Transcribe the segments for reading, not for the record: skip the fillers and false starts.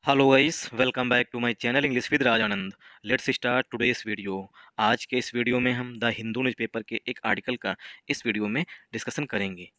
Hello guys, welcome back to my channel English with Raj Anand. Let's start today's video. आज के इस video में हम द हिंदू न्यूज़पेपर के एक आर्टिकल का इस वीडियो में डिस्कशन करेंगे।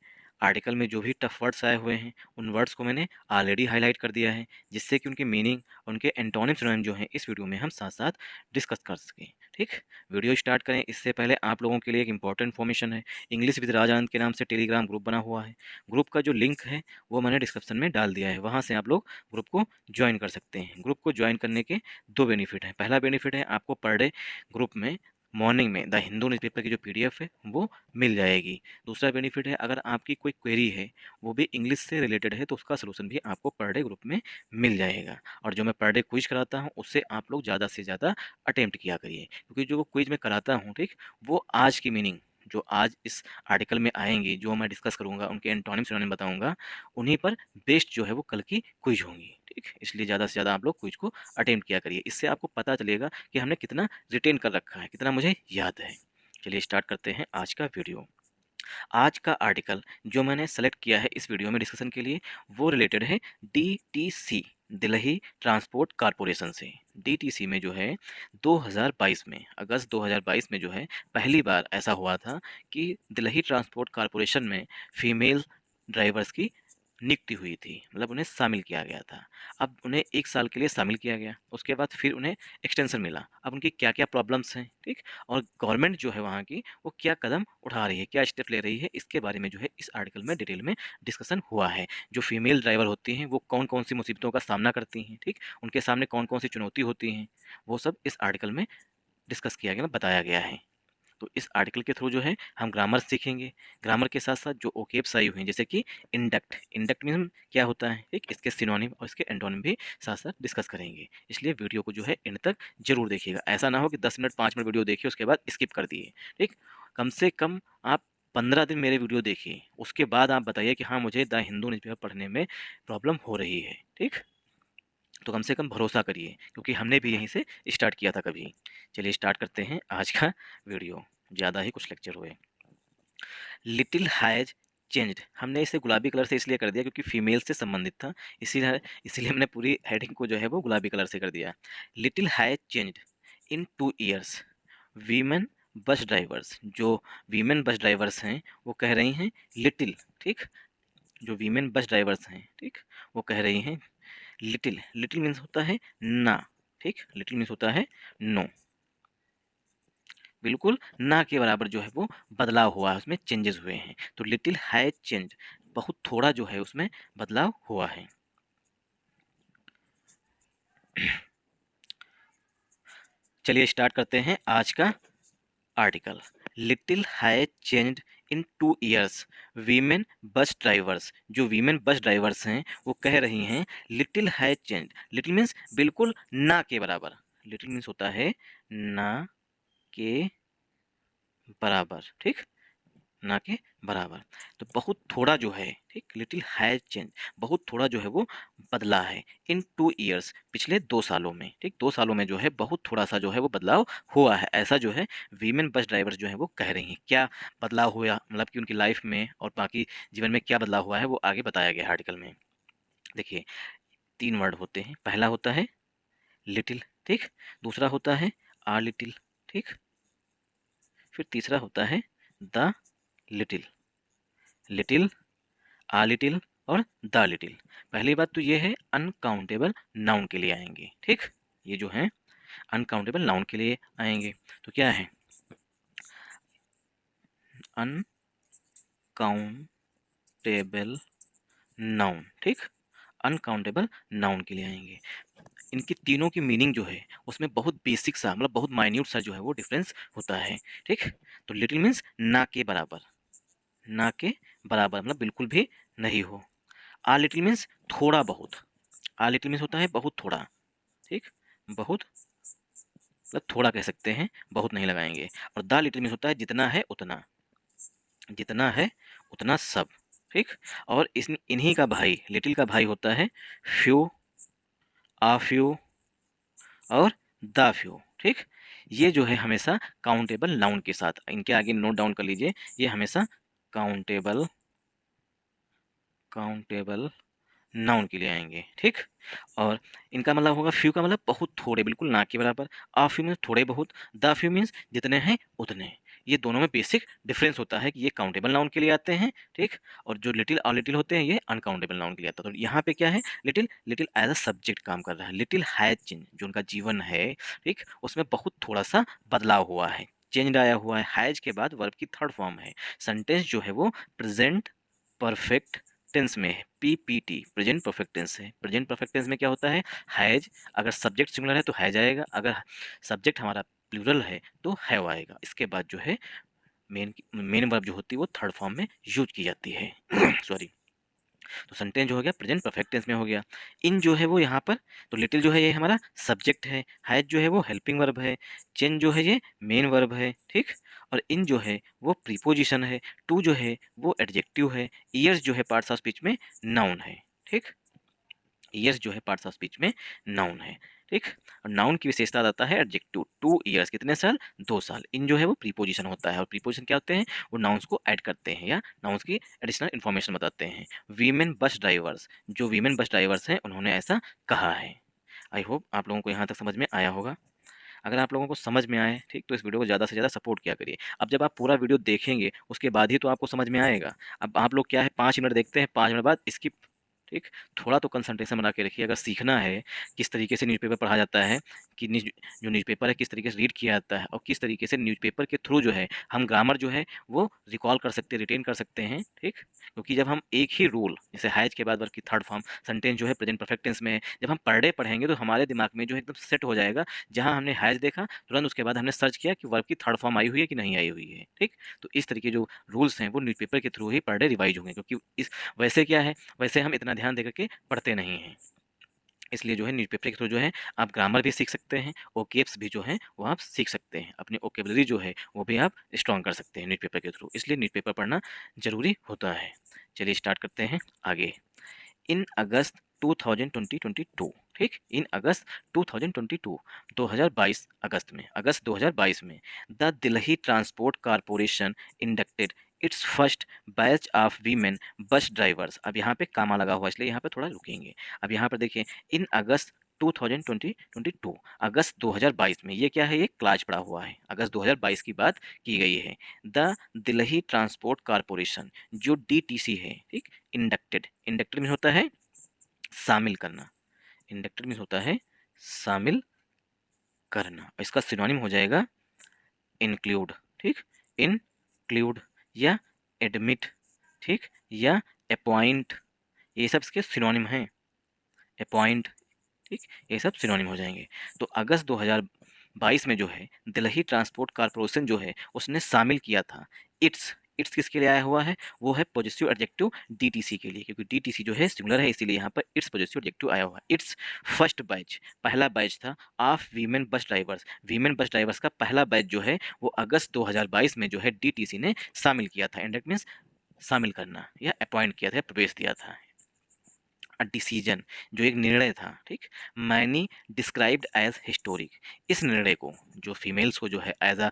आर्टिकल में जो भी टफ वर्ड्स आए हुए हैं उन वर्ड्स को मैंने ऑलरेडी हाईलाइट कर दिया है, जिससे कि उनके मीनिंग, उनके एंटोनिम सिनोनिम जो हैं इस वीडियो में हम साथ साथ डिस्कस कर सकें। ठीक, वीडियो स्टार्ट करें इससे पहले आप लोगों के लिए एक इंपॉर्टेंट इन्फॉर्मेशन है। इंग्लिश विद राज आनंद के नाम से टेलीग्राम ग्रुप बना हुआ है। ग्रुप का जो लिंक है वो मैंने डिस्क्रिप्शन में डाल दिया है, वहाँ से आप लोग ग्रुप को ज्वाइन कर सकते हैं। ग्रुप को ज्वाइन करने के दो बेनिफिट हैं। पहला बेनिफिट है, आपको पर डे ग्रुप में मॉर्निंग में द हिंदू न्यूज़पेपर की जो पीडीएफ है वो मिल जाएगी। दूसरा बेनिफिट है, अगर आपकी कोई क्वेरी है वो भी इंग्लिश से रिलेटेड है तो उसका सलूशन भी आपको पर डे ग्रुप में मिल जाएगा। और जो मैं पर डे क्विज कराता हूँ उससे आप लोग ज़्यादा से ज़्यादा अटेम्प्ट किया करिए, क्योंकि जो क्विज मैं कराता हूँ, ठीक, वो आज की मीनिंग जो आज इस आर्टिकल में आएंगी, जो मैं डिस्कस करूंगा, उनके एंटोनिम सिनोनिम बताऊंगा, उन्हीं पर बेस्ड जो है वो कल की क्विज होंगी। ठीक, इसलिए ज़्यादा से ज़्यादा आप लोग क्विज को अटेम्प्ट किया करिए। इससे आपको पता चलेगा कि हमने कितना रिटेन कर रखा है, कितना मुझे याद है। चलिए स्टार्ट करते हैं आज का वीडियो। आज का आर्टिकल जो मैंने सेलेक्ट किया है इस वीडियो में डिस्कशन के लिए वो रिलेटेड है डीटीसी, दिल्ली ट्रांसपोर्ट कॉरपोरेशन से। डीटीसी में जो है 2022 में, अगस्त 2022 में जो है पहली बार ऐसा हुआ था कि दिल्ली ट्रांसपोर्ट कॉरपोरेशन में फीमेल ड्राइवर्स की नियुक्ति हुई थी, मतलब उन्हें शामिल किया गया था। अब उन्हें 1 साल के लिए शामिल किया गया, उसके बाद फिर उन्हें एक्सटेंशन मिला। अब उनकी क्या-क्या प्रॉब्लम्स हैं, ठीक? और गवर्नमेंट जो है वहाँ की वो क्या कदम उठा रही है, क्या स्टेप ले रही है, इसके बारे में जो है इस आर्टिकल में डिटेल में डिस्कशन हुआ है। जो फीमेल ड्राइवर होती हैं वो कौन-कौन सी मुसीबतों का सामना करती हैं, ठीक? उनके सामने कौन-कौन सी चुनौती होती हैं, वो सब इस आर्टिकल में डिस्कस किया गया, बताया गया है। तो इस आर्टिकल के थ्रू जो है हम ग्रामर सीखेंगे। ग्रामर के साथ साथ जो ओकेब्स आई हुई हैं, जैसे कि इंडक्ट, इंडक्ट मीन क्या होता है, ठीक, इसके सिनोनिम और इसके एंटोनिम भी साथ साथ डिस्कस करेंगे। इसलिए वीडियो को जो है एंड तक जरूर देखिएगा। ऐसा ना हो कि 10 मिनट 5 मिनट वीडियो देखिए उसके बाद स्किप कर दिए। ठीक, कम से कम आप 15 दिन मेरे वीडियो देखिए, उसके बाद आप बताइए कि हाँ मुझे द हिंदू न्यूज़पेपर पढ़ने में प्रॉब्लम हो रही है। ठीक, तो कम से कम भरोसा करिए, क्योंकि हमने भी यहीं से स्टार्ट किया था कभी। चलिए स्टार्ट करते हैं आज का वीडियो, ज़्यादा ही कुछ लेक्चर हुए। लिटिल हैज चेंज्ड, हमने इसे गुलाबी कलर से इसलिए कर दिया क्योंकि फीमेल से संबंधित था, इसीलिए इसीलिए हमने पूरी हेडिंग को जो है वो गुलाबी कलर से कर दिया। Little has changed in 2 years। Women bus drivers, जो वीमेन बस ड्राइवर्स हैं वो कह रही हैं लिटिल, ठीक, जो वीमेन बस ड्राइवर्स हैं, ठीक, वो कह रही हैं लिटिल। लिटिल मीन्स होता है ना, ठीक, लिटिल मीन्स होता है नो, बिल्कुल ना के बराबर जो है वो बदलाव हुआ है, उसमें चेंजेस हुए हैं। तो लिटिल हैज चेंज, बहुत थोड़ा जो है उसमें बदलाव हुआ है। चलिए स्टार्ट करते हैं आज का article. Little has changed in 2 years। Women bus drivers, जो वीमेन बस ड्राइवर्स हैं वो कह रही हैं little has changed. Little means बिल्कुल ना के बराबर, लिटिल मीन्स होता है ना के बराबर, ठीक, ना के बराबर। तो बहुत थोड़ा जो है, ठीक, लिटिल हैज चेंज, बहुत थोड़ा जो है वो बदला है। इन 2 years, पिछले 2 सालों में, ठीक, 2 सालों में जो है बहुत थोड़ा सा जो है वो बदलाव हुआ है, ऐसा जो है वीमेन बस ड्राइवर्स जो है वो कह रही हैं। क्या बदलाव हुआ, मतलब कि उनकी लाइफ में और बाकी जीवन में क्या बदलाव हुआ है वो आगे बताया गया है आर्टिकल में। देखिए 3 वर्ड होते हैं, पहला होता है लिटिल, ठीक, दूसरा होता है आर लिटिल, ठीक, फिर तीसरा होता है the little. Little, uh little और द लिटिल। पहली बात तो ये है अनकाउंटेबल नाउन के लिए आएंगे, ठीक, ये जो है अनकाउंटेबल नाउन के लिए आएंगे। तो क्या है अनकाउंटेबल नाउन, ठीक, अनकाउंटेबल नाउन के लिए आएंगे। इनकी तीनों की मीनिंग जो है उसमें बहुत बेसिक सा, मतलब बहुत माइन्यूट सा जो है वो डिफरेंस होता है। ठीक, तो लिटिल मीन्स ना के बराबर, ना के बराबर मतलब बिल्कुल भी नहीं हो। आ लिटिल मीन्स थोड़ा बहुत, आ लिटिल मीन्स होता है बहुत थोड़ा, ठीक, बहुत मतलब थोड़ा कह सकते हैं, बहुत नहीं लगाएंगे। और द लिटिल मीन्स होता है जितना है उतना, जितना है उतना सब, ठीक। और इस इन्हीं का भाई, लिटिल का भाई होता है फ्यू, आ फ्यू और द फ्यू, ठीक। ये जो है हमेशा काउंटेबल नाउन के साथ, इनके आगे नोट डाउन कर लीजिए, ये हमेशा काउंटेबल, काउंटेबल नाउन के लिए आएंगे, ठीक। और इनका मतलब होगा फ्यू का मतलब बहुत थोड़े, बिल्कुल ना के बराबर। आ फ्यू मीन्स थोड़े बहुत, द फ्यू मीन्स जितने हैं उतने। ये दोनों में बेसिक डिफरेंस होता है कि ये काउंटेबल नाउन के लिए आते हैं, ठीक। और जो लिटिल और लिटिल होते हैं ये अनकाउंटेबल नाउन के लिए आता है। तो यहाँ पे क्या है, little, little as a subject काम कर रहा है। लिटिल हैज चेंज, जो उनका जीवन है, ठीक, उसमें बहुत थोड़ा सा बदलाव हुआ है, चेंज आया हुआ है। हैज के बाद वर्ब की थर्ड फॉर्म है। सेंटेंस जो है वो प्रेजेंट परफेक्ट टेंस में है, पीपीटी, प्रेजेंट परफेक्ट टेंस है। प्रेजेंट परफेक्ट टेंस में क्या होता है, हैज, अगर सब्जेक्ट सिंगुलर है तो हैज आएगा, अगर सब्जेक्ट हमारा प्लूरल है तो हैव आएगा। इसके बाद जो है मेन मेन वर्ब जो होती है वो थर्ड फॉर्म में यूज की जाती है। सॉरी। तो सेंटेंस जो हो गया प्रेजेंट परफेक्ट टेंस में हो गया। इन जो है वो यहाँ पर, तो लिटिल जो है ये हमारा सब्जेक्ट है, हैज जो है वो हेल्पिंग वर्ब है, चेन जो है ये मेन वर्ब है, ठीक। और इन जो है वो प्रीपोजिशन है, टू जो है वो एडजेक्टिव है, ईयर्स जो है पार्ट्स ऑफ स्पीच में नाउन है, ठीक। ईयर्स जो है पार्ट्स ऑफ स्पीच में नाउन है, ठीक। और नाउन की विशेषता आता है एडजेक्टिव, 2 ईयर्स कितने साल, 2 साल। इन जो है वो प्रीपोजिशन होता है, और प्रीपोजिशन क्या होते हैं, वो नाउन्स को ऐड करते हैं या नाउन्स की एडिशनल इन्फॉर्मेशन बताते हैं। वीमेन बस ड्राइवर्स, जो वीमेन बस ड्राइवर्स हैं उन्होंने ऐसा कहा है। आई होप आप लोगों को यहाँ तक समझ में आया होगा। अगर आप लोगों को समझ में आए, ठीक, तो इस वीडियो को ज़्यादा से ज़्यादा सपोर्ट किया करिए। अब जब आप पूरा वीडियो देखेंगे उसके बाद ही तो आपको समझ में आएगा। अब आप लोग क्या है 5 मिनट देखते हैं, 5 मिनट बाद स्किप, ठीक। थोड़ा तो कंसंट्रेशन बना के रखिए। अगर सीखना है किस तरीके से न्यूज़पेपर पढ़ा जाता है, कि जो न्यूज़पेपर है किस तरीके से रीड किया जाता है, और किस तरीके से न्यूज़पेपर के थ्रू जो है हम ग्रामर जो है वो रिकॉल कर सकते हैं, रिटेन कर सकते हैं, ठीक। क्योंकि जब हम एक ही रूल, जैसे हैज के बाद वर्ब की थर्ड फॉर्म, सेंटेंस जो है प्रेजेंट परफेक्ट टेंस में है, जब हम पर डे पढ़ेंगे तो हमारे दिमाग में जो है एकदम सेट हो जाएगा। जहाँ हमने हैज देखा तुरंत उसके बाद हमने सर्च किया कि वर्ब की थर्ड फॉर्म आई हुई है कि नहीं आई हुई है, ठीक। तो इस तरीके जो रूल्स हैं वो न्यूज़पेपर के थ्रू ही पर डे रिवाइज होंगे, क्योंकि इस वैसे क्या है, वैसे हम इतना ध्यान देकर के पढ़ते नहीं हैं। इसलिए जो है न्यूज़पेपर के थ्रू जो है आप ग्रामर भी सीख सकते हैं, ओकेब्स भी जो है वो आप सीख सकते हैं, अपनी ओकेबलरी जो है वो भी आप स्ट्रॉन्ग कर सकते हैं न्यूज़पेपर के थ्रू। इसलिए न्यूज़पेपर पढ़ना ज़रूरी होता है। चलिए स्टार्ट करते हैं आगे। इन अगस्त 2022, ठीक, इन अगस्त 2022, 2022 अगस्त में, अगस्त 2022 में the Delhi transport corporation inducted it's first batch of women bus drivers. अब यहाँ पे कामा लगा हुआ इसलिए यहाँ पे थोड़ा रुकेंगे। अब यहाँ पर देखिए इन अगस्त 2022, अगस्त 2022 में, ये क्या है, ये क्लास पड़ा हुआ है, अगस्त 2022 की बात की गई है। द दिल्ली ट्रांसपोर्ट कारपोरेशन, जो डीटीसी है, ठीक, इंडक्टेड, इंडक्टेड में होता है शामिल करना, इंडक्टेड में होता है शामिल करना। इसका सिनोनिम हो जाएगा इंक्लूड, ठीक, इंक्लूड या एडमिट, ठीक, या अपॉइंट, ये सब इसके सिनोनिम हैं। अपॉइंट, ठीक, ये सब सिनोनिम हो जाएंगे। तो अगस्त 2022 में जो है दिल्ली ट्रांसपोर्ट कारपोरेशन जो है उसने शामिल किया था इट्स, इट्स किसके लिए आया हुआ है, वो है पॉजिटिव एडजेक्टिव डीटीसी के लिए, क्योंकि डीटीसी जो है सिंगुलर है इसीलिए यहाँ पर इट्स पॉजिटिव एडजेक्टिव आया हुआ है। इट्स फर्स्ट बैच, पहला बैच था of women bus drivers, women bus drivers का पहला बैच जो है वो अगस्त 2022 में जो है डीटीसी ने शामिल किया था। इंडक्ट मीन्स शामिल करना या अपॉइंट किया था, प्रवेश दिया था। डिसीजन, जो एक निर्णय था, ठीक, मैनी डिस्क्राइब्ड एज हिस्टोरिक, इस निर्णय को, जो फीमेल्स को जो है as a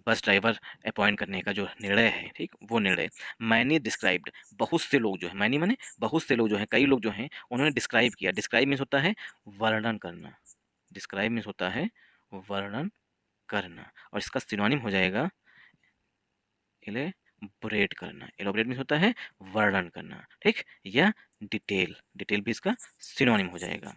bus driver appoint करने का जो निर्णय है, ठीक, वो निर्णय मैनी डिस्क्राइब्ड, बहुत से लोग जो है, मैनी माने बहुत से लोग जो हैं, कई लोग जो हैं उन्होंने डिस्क्राइब किया। डिस्क्राइब मीन्स होता है वर्णन करना, डिस्क्राइब मीन्स होता है वर्णन करना, और इसका सिनोनिम हो जाएगा एलेबोरेट करना। एलोबरेट मीन्स होता है वर्णन करना, ठीक, या डिटेल, डिटेल भी इसका सिनोनिम हो जाएगा।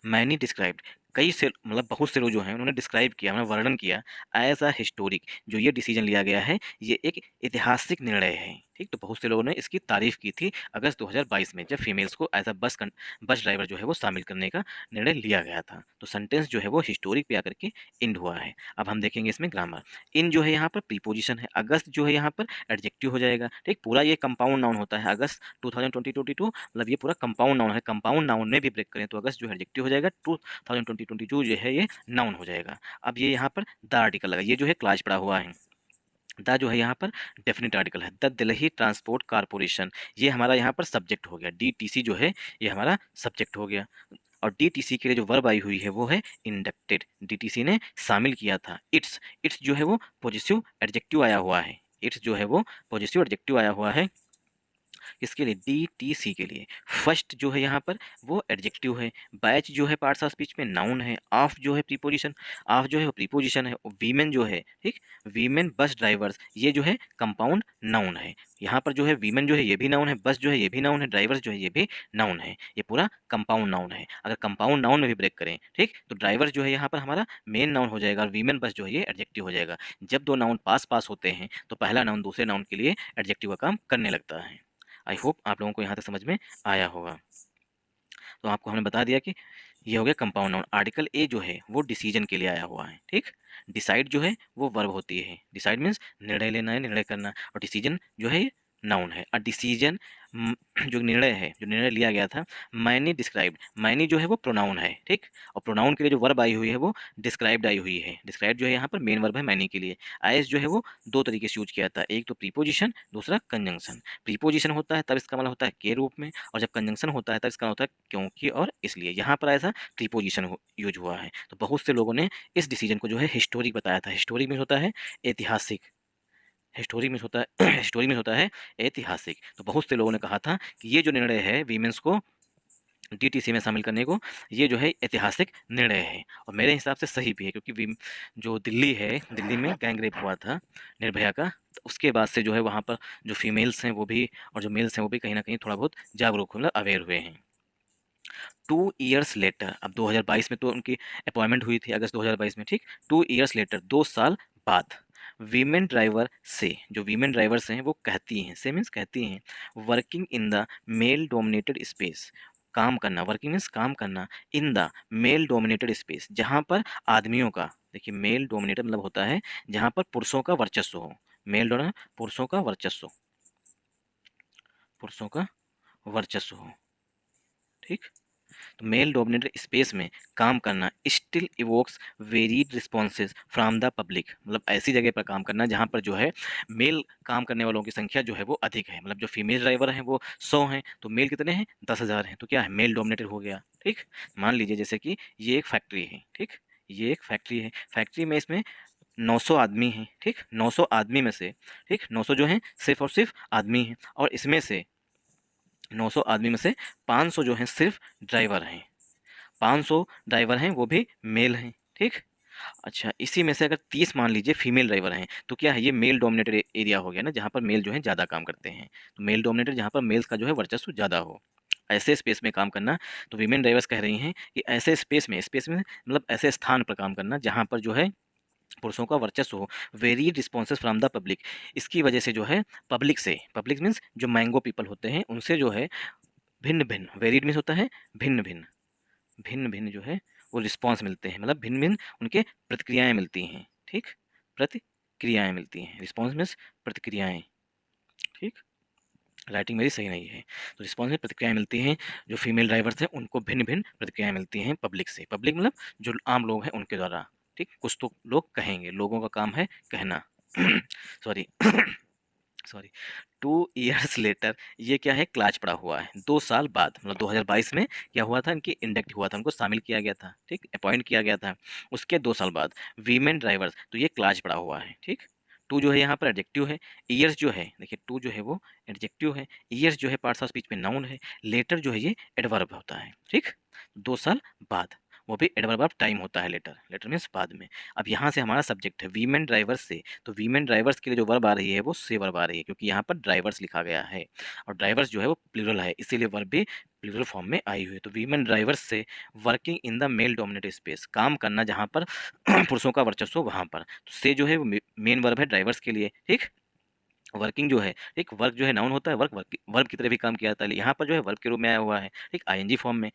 मैनी डिस्क्राइब्ड, कई से मतलब बहुत से लोग जो हैं उन्होंने डिस्क्राइब किया, उन्होंने वर्णन किया एज अ हिस्टोरिक, जो ये डिसीजन लिया गया है ये एक ऐतिहासिक निर्णय है, ठीक। तो बहुत से लोगों ने इसकी तारीफ की थी अगस्त 2022 में, जब फीमेल्स को एज अ बस ड्राइवर जो है वो शामिल करने का निर्णय लिया गया था। तो सेंटेंस जो है वो हिस्टोरिक पे आकर के इंड हुआ है। अब हम देखेंगे इसमें ग्रामर। इन जो है यहाँ पर प्रीपोजिशन है, अगस्त जो है यहाँ पर एडजेक्टिव हो जाएगा, ठीक। पूरा ये कंपाउंड नाउन होता है, अगस्त 2022 मतलब ये पूरा कंपाउंड नाउन है। कंपाउंड नाउन में भी ब्रेक करें तो अगस्त जो एडजेक्टिव हो जाएगा, 2022 जो है ये नाउन हो जाएगा। अब ये यहाँ पर द आर्टिकल लगा, ये जो है क्लास पड़ा हुआ है, द जो है यहाँ पर डेफिनेट आर्टिकल है। द दिल्ली ट्रांसपोर्ट कारपोरेशन, ये हमारा यहाँ पर सब्जेक्ट हो गया। डीटीसी जो है ये हमारा सब्जेक्ट हो गया, और डीटीसी के लिए जो वर्ब आई हुई है वो है इंडक्टेड, डीटीसी ने शामिल किया था। इट्स, इट्स जो है वो पॉजिटिव एडजेक्टिव आया हुआ है, इट्स जो है वो पॉजिटिव एडजेक्टिव आया हुआ है। किसके लिए, DTC के लिए। फर्स्ट जो है यहाँ पर वो एडजेक्टिव है, बैच जो है पार्ट्स ऑफ स्पीच में नाउन है, ऑफ जो है प्रीपोजिशन, ऑफ जो है वो प्रीपोजिशन है, वीमेन जो है, ठीक, वीमेन बस ड्राइवर्स ये जो है कंपाउंड नाउन है। यहाँ पर जो है वीमेन जो है ये भी नाउन है, बस जो है ये भी नाउन है, ड्राइवर्स जो है ये भी नाउन है, ये पूरा कंपाउंड नाउन है। अगर कंपाउंड नाउन में भी ब्रेक करें, ठीक, तो ड्राइवर जो है यहाँ पर हमारा मेन नाउन हो जाएगा और वीमेन बस जो है ये एडजेक्टिव हो जाएगा। जब दो नाउन पास पास होते हैं तो पहला नाउन दूसरे नाउन के लिए एडजेक्टिव का काम करने लगता है। आई होप आप लोगों को यहाँ तक समझ में आया होगा। तो आपको हमने बता दिया कि ये हो गया कंपाउंड नाउन। आर्टिकल ए जो है वो डिसीजन के लिए आया हुआ है, ठीक। डिसाइड जो है वो वर्ब होती है, डिसाइड मीन्स निर्णय लेना है, निर्णय करना, और डिसीजन जो है ये नाउन है। और डिसीजन जो निर्णय है, जो निर्णय लिया गया था, मैनी डिस्क्राइब्ड, मैनी जो है वो प्रोनाउन है, ठीक, और प्रोनाउन के लिए जो वर्ब आई हुई है वो डिस्क्राइब्ड आई हुई है। डिस्क्राइब जो है यहाँ पर मेन वर्ब है मैनी के लिए। आइस जो है वो दो तरीके से यूज किया था, एक तो प्रीपोजिशन, दूसरा कंजंक्शन। प्रीपोजिशन होता है तब इसका मतलब होता है के रूप में, और जब कंजंक्शन होता है तब इसका मतलब होता है क्योंकि और इसलिए। यहाँ पर ऐसा प्रीपोजिशन यूज हुआ है। तो बहुत से लोगों ने इस डिसीजन को जो है हिस्टोरिक बताया था। हिस्टोरिक में होता है ऐतिहासिक, हिस्टोरिक में होता है हिस्टोरिक में होता है ऐतिहासिक। तो बहुत से लोगों ने कहा था कि ये जो निर्णय है वीमेंस को DTC में शामिल करने को, ये जो है ऐतिहासिक निर्णय है। और मेरे हिसाब से सही भी है, क्योंकि जो दिल्ली है, दिल्ली में गैंग रेप हुआ था निर्भया का, तो उसके बाद से जो है वहाँ पर जो फीमेल्स हैं वो भी और जो मेल्स हैं वो भी कहीं ना कहीं थोड़ा बहुत जागरूक, मतलब अवेयर हुए हैं। 2 ईयर्स लेटर, अब 2022 में तो उनकी अपॉइंटमेंट हुई थी अगस्त 2022 में, ठीक। 2 ईयर्स लेटर, 2 साल बाद, वीमेन ड्राइवर से, जो वीमेन ड्राइवर्स हैं वो कहती हैं, से मीन्स कहती हैं, working in the male dominated space, काम करना, वर्किंग मीन्स काम करना, in the male dominated space, जहाँ पर आदमियों का, देखिए मेल डोमिनेटेड मतलब होता है जहाँ पर पुरुषों का वर्चस्व हो, मेल डोमिनेटेड पुरुषों का वर्चस्व, पुरुषों का वर्चस्व हो, ठीक। तो मेल डोमिनेटेड स्पेस में काम करना still evokes varied responses from the public, मतलब ऐसी जगह पर काम करना जहाँ पर जो है मेल काम करने वालों की संख्या जो है वो अधिक है, मतलब जो फीमेल ड्राइवर हैं वो 100 हैं तो मेल कितने हैं, 10,000 हैं, तो क्या है, मेल डोमिनेटेड हो गया, ठीक। मान लीजिए जैसे कि ये एक फैक्ट्री है, ठीक, ये एक फैक्ट्री है, फैक्ट्री में इसमें 900 आदमी हैं, ठीक, 900 आदमी में से, ठीक, 900 जो हैं सिर्फ और सिर्फ आदमी हैं, और इसमें से 900 आदमी में से 500 जो हैं सिर्फ ड्राइवर हैं, 500 ड्राइवर हैं वो भी मेल हैं, ठीक। अच्छा, इसी में से अगर 30 मान लीजिए फीमेल ड्राइवर हैं तो क्या है, ये मेल डोमिनेटेड एरिया हो गया ना, जहाँ पर मेल जो है ज़्यादा काम करते हैं। तो मेल डोमिनेटेड जहाँ पर मेल्स का जो है वर्चस्व ज़्यादा हो, ऐसे स्पेस में काम करना। तो वीमेन ड्राइवर्स कह रही हैं कि ऐसे स्पेस में मतलब ऐसे स्थान पर काम करना जहाँ पर जो है पुरुषों का वर्चस्व हो, very responses from the public, इसकी वजह से जो है पब्लिक से, पब्लिक मीन्स जो मैंगो पीपल होते हैं उनसे जो है भिन्न भिन्न, वेरीड मीन्स होता है भिन्न भिन्न, भिन्न भिन्न जो है वो रिस्पॉन्स मिलते हैं, मतलब भिन्न भिन्न उनके प्रतिक्रियाएं मिलती हैं, ठीक, प्रतिक्रियाएं मिलती हैं, रिस्पॉन्स मीन्स प्रतिक्रियाएं, ठीक। राइटिंग मेरी सही नहीं है। तो रिस्पॉन्स में प्रतिक्रियाएं मिलती हैं, जो फीमेल ड्राइवर्स हैं उनको भिन्न भिन्न प्रतिक्रियाएं मिलती हैं पब्लिक से, पब्लिक मतलब जो आम लोग हैं उनके द्वारा, ठीक। कुछ तो लोग कहेंगे, लोगों का काम है कहना सॉरी सॉरी। 2 ईयर्स लेटर, ये क्या है, क्लास पड़ा हुआ है, 2 साल बाद, मतलब 2022 में क्या हुआ था, इनकी इंडक्ट हुआ था, उनको शामिल किया गया था, ठीक, अपॉइंट किया गया था, उसके 2 साल बाद वीमेन ड्राइवर्स, तो ये क्लास पड़ा हुआ है, ठीक। टू जो है यहाँ पर एडजेक्टिव है, ईयर्स जो है, देखिए टू जो है वो एडजेक्टिव है, ईयर्स जो है पार्ट्स ऑफ स्पीच में नाउन है, लेटर जो है ये एडवर्ब होता है, ठीक। 2 साल बाद, वो भी एडवर्ब ऑफ टाइम होता है लेटर, लेटर मीन्स बाद में। अब यहाँ से हमारा सब्जेक्ट है वीमेन ड्राइवर्स से, तो वीमेन ड्राइवर्स के लिए जो वर्ब आ रही है वो से वर्ब आ रही है, क्योंकि यहाँ पर ड्राइवर्स लिखा गया है और ड्राइवर्स जो है वो प्लूरल है, इसीलिए वर्ब भी प्लूरल फॉर्म में आई हुई है। तो वीमेन ड्राइवर्स से working in the male dominated space, काम करना जहाँ पर पुरुषों का वर्चस्व हो वहाँ पर, तो से जो है वो मेन वर्ब है ड्राइवर्स के लिए, ठीक। वर्किंग जो है, एक वर्क जो है नाउन होता है, वर्क वर्ब की तरह भी काम किया जाता है, यहाँ पर जो है वर्ब के रूप में आया हुआ है, ठीक, आईएनजी फॉर्म में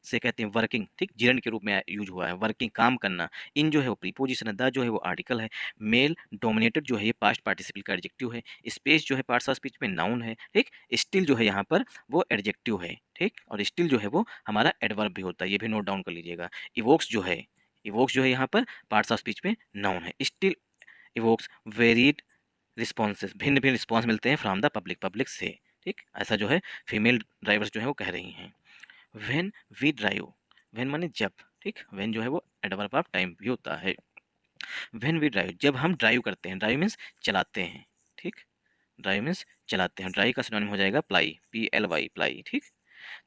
से कहते हैं वर्किंग, ठीक, जिरंड के रूप में यूज हुआ है, वर्किंग काम करना। इन जो है वो प्रीपोजिशन है, द जो है वो आर्टिकल है, मेल डोमिनेटेड जो है ये पास्ट पार्टिसिपल का एडजेक्टिव है, स्पेस जो है पार्ट्स ऑफ स्पीच में नाउन है, ठीक, स्टिल जो है यहाँ पर वो एडजेक्टिव है, ठीक, और स्टिल जो है वो हमारा एडवर्ब भी होता है, ये भी नोट डाउन कर लीजिएगा। इवोक्स जो है, इवोक्स जो है यहाँ पर पार्ट्स ऑफ स्पीच में नाउन है, स्टिल इवोक्स वेरीड रिस्पॉन्सेस, भिन्न भिन्न रिस्पॉन्स मिलते हैं फ्रॉम द पब्लिक, पब्लिक से, ठीक। ऐसा जो है फीमेल ड्राइवर्स जो है वो कह रही हैं। व्हेन वी ड्राइव, व्हेन माने जब, ठीक, व्हेन जो है वो एडवर्ब ऑफ टाइम भी होता है। व्हेन वी ड्राइव, जब हम ड्राइव करते हैं, ड्राइव मीन्स चलाते हैं, ठीक, ड्राइव मीन्स चलाते हैं। ड्राइव का सिनोनिम हो जाएगा प्लाई, PLY प्लाई, ठीक।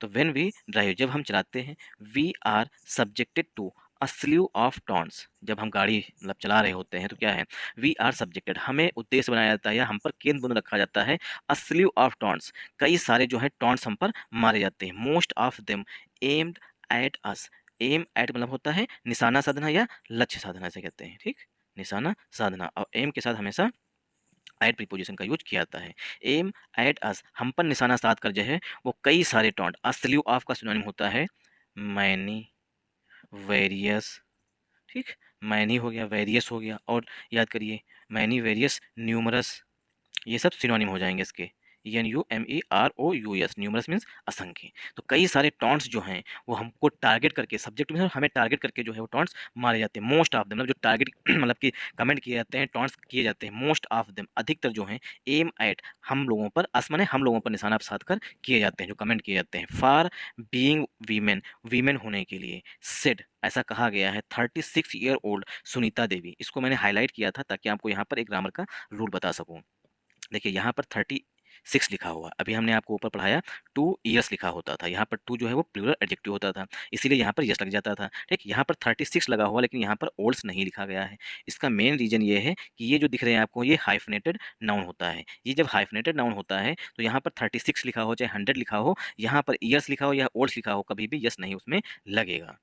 तो व्हेन वी ड्राइव, जब हम चलाते हैं, we are subjected to a sleeve of taunts, जब हम गाड़ी मतलब चला रहे होते हैं तो क्या है, वी आर सब्जेक्टेड, हमें उद्देश्य बनाया जाता है या हम पर केंद्र बिंदु रखा जाता है, अ स्लीव ऑफ टॉन्ट्स, कई सारे जो है टॉन्ट्स हम पर मारे जाते हैं, most of them aimed at us, aim at मतलब होता है निशाना साधना या लक्ष्य साधना से कहते हैं, ठीक, निशाना साधना, और एम के साथ हमेशा एट प्रीपोजिशन का यूज किया जाता है। एम एट अस, हम पर निशाना साध कर जो है वो कई सारे टॉन्ट, अस्लीव ऑफ का सिनोनिम होता है मैनी, वेरियस, ठीक, मैनी हो गया, वेरियस हो गया, और याद करिए मैनी, वेरियस, न्यूमरस, ये सब सिनोनिम हो जाएंगे इसके, NUMEROUS, न्यूमरस मीन्स असंख्य। तो कई सारे टॉन्ट्स जो हैं वो हमको टारगेट करके, सब्जेक्ट में हमें टारगेट करके जो है वो टॉन्ट्स मारे जाते हैं। मोस्ट ऑफ देम मतलब जो टारगेट मतलब कि कमेंट किए जाते हैं, टॉन्ट्स किए जाते हैं, मोस्ट ऑफ देम अधिकतर जो हैं, एम एट हम लोगों पर, अस माने हम लोगों पर निशाना साध कर किए जाते हैं, जो कमेंट किए जाते हैं। फॉर बीइंग वीमेन, वीमेन होने के लिए, सेड ऐसा कहा गया है 36 ईयर ओल्ड सुनीता देवी। इसको मैंने हाईलाइट किया था ताकि आपको यहाँ पर एक ग्रामर का रूल बता सकूँ। देखिए यहाँ पर 36 लिखा हुआ, अभी हमने आपको ऊपर पढ़ाया 2 ईयर्स लिखा होता था, यहाँ पर 2 जो है वो प्लूरल एडजेक्टिव होता था, इसीलिए यहाँ पर यस लग जाता था, ठीक। यहाँ पर 36 लगा हुआ लेकिन यहाँ पर ओल्ड्स नहीं लिखा गया है। इसका मेन रीजन ये है कि ये जो दिख रहे हैं आपको, ये हाइफनेटेड नाउन होता है। ये जब हाइफनेटेड नाउन होता है तो यहाँ पर 36 लिखा हो चाहे 100 लिखा हो, यहाँ पर ईयर्स लिखा हो या ओल्ड्स लिखा हो, कभी भी यस नहीं उसमें लगेगा।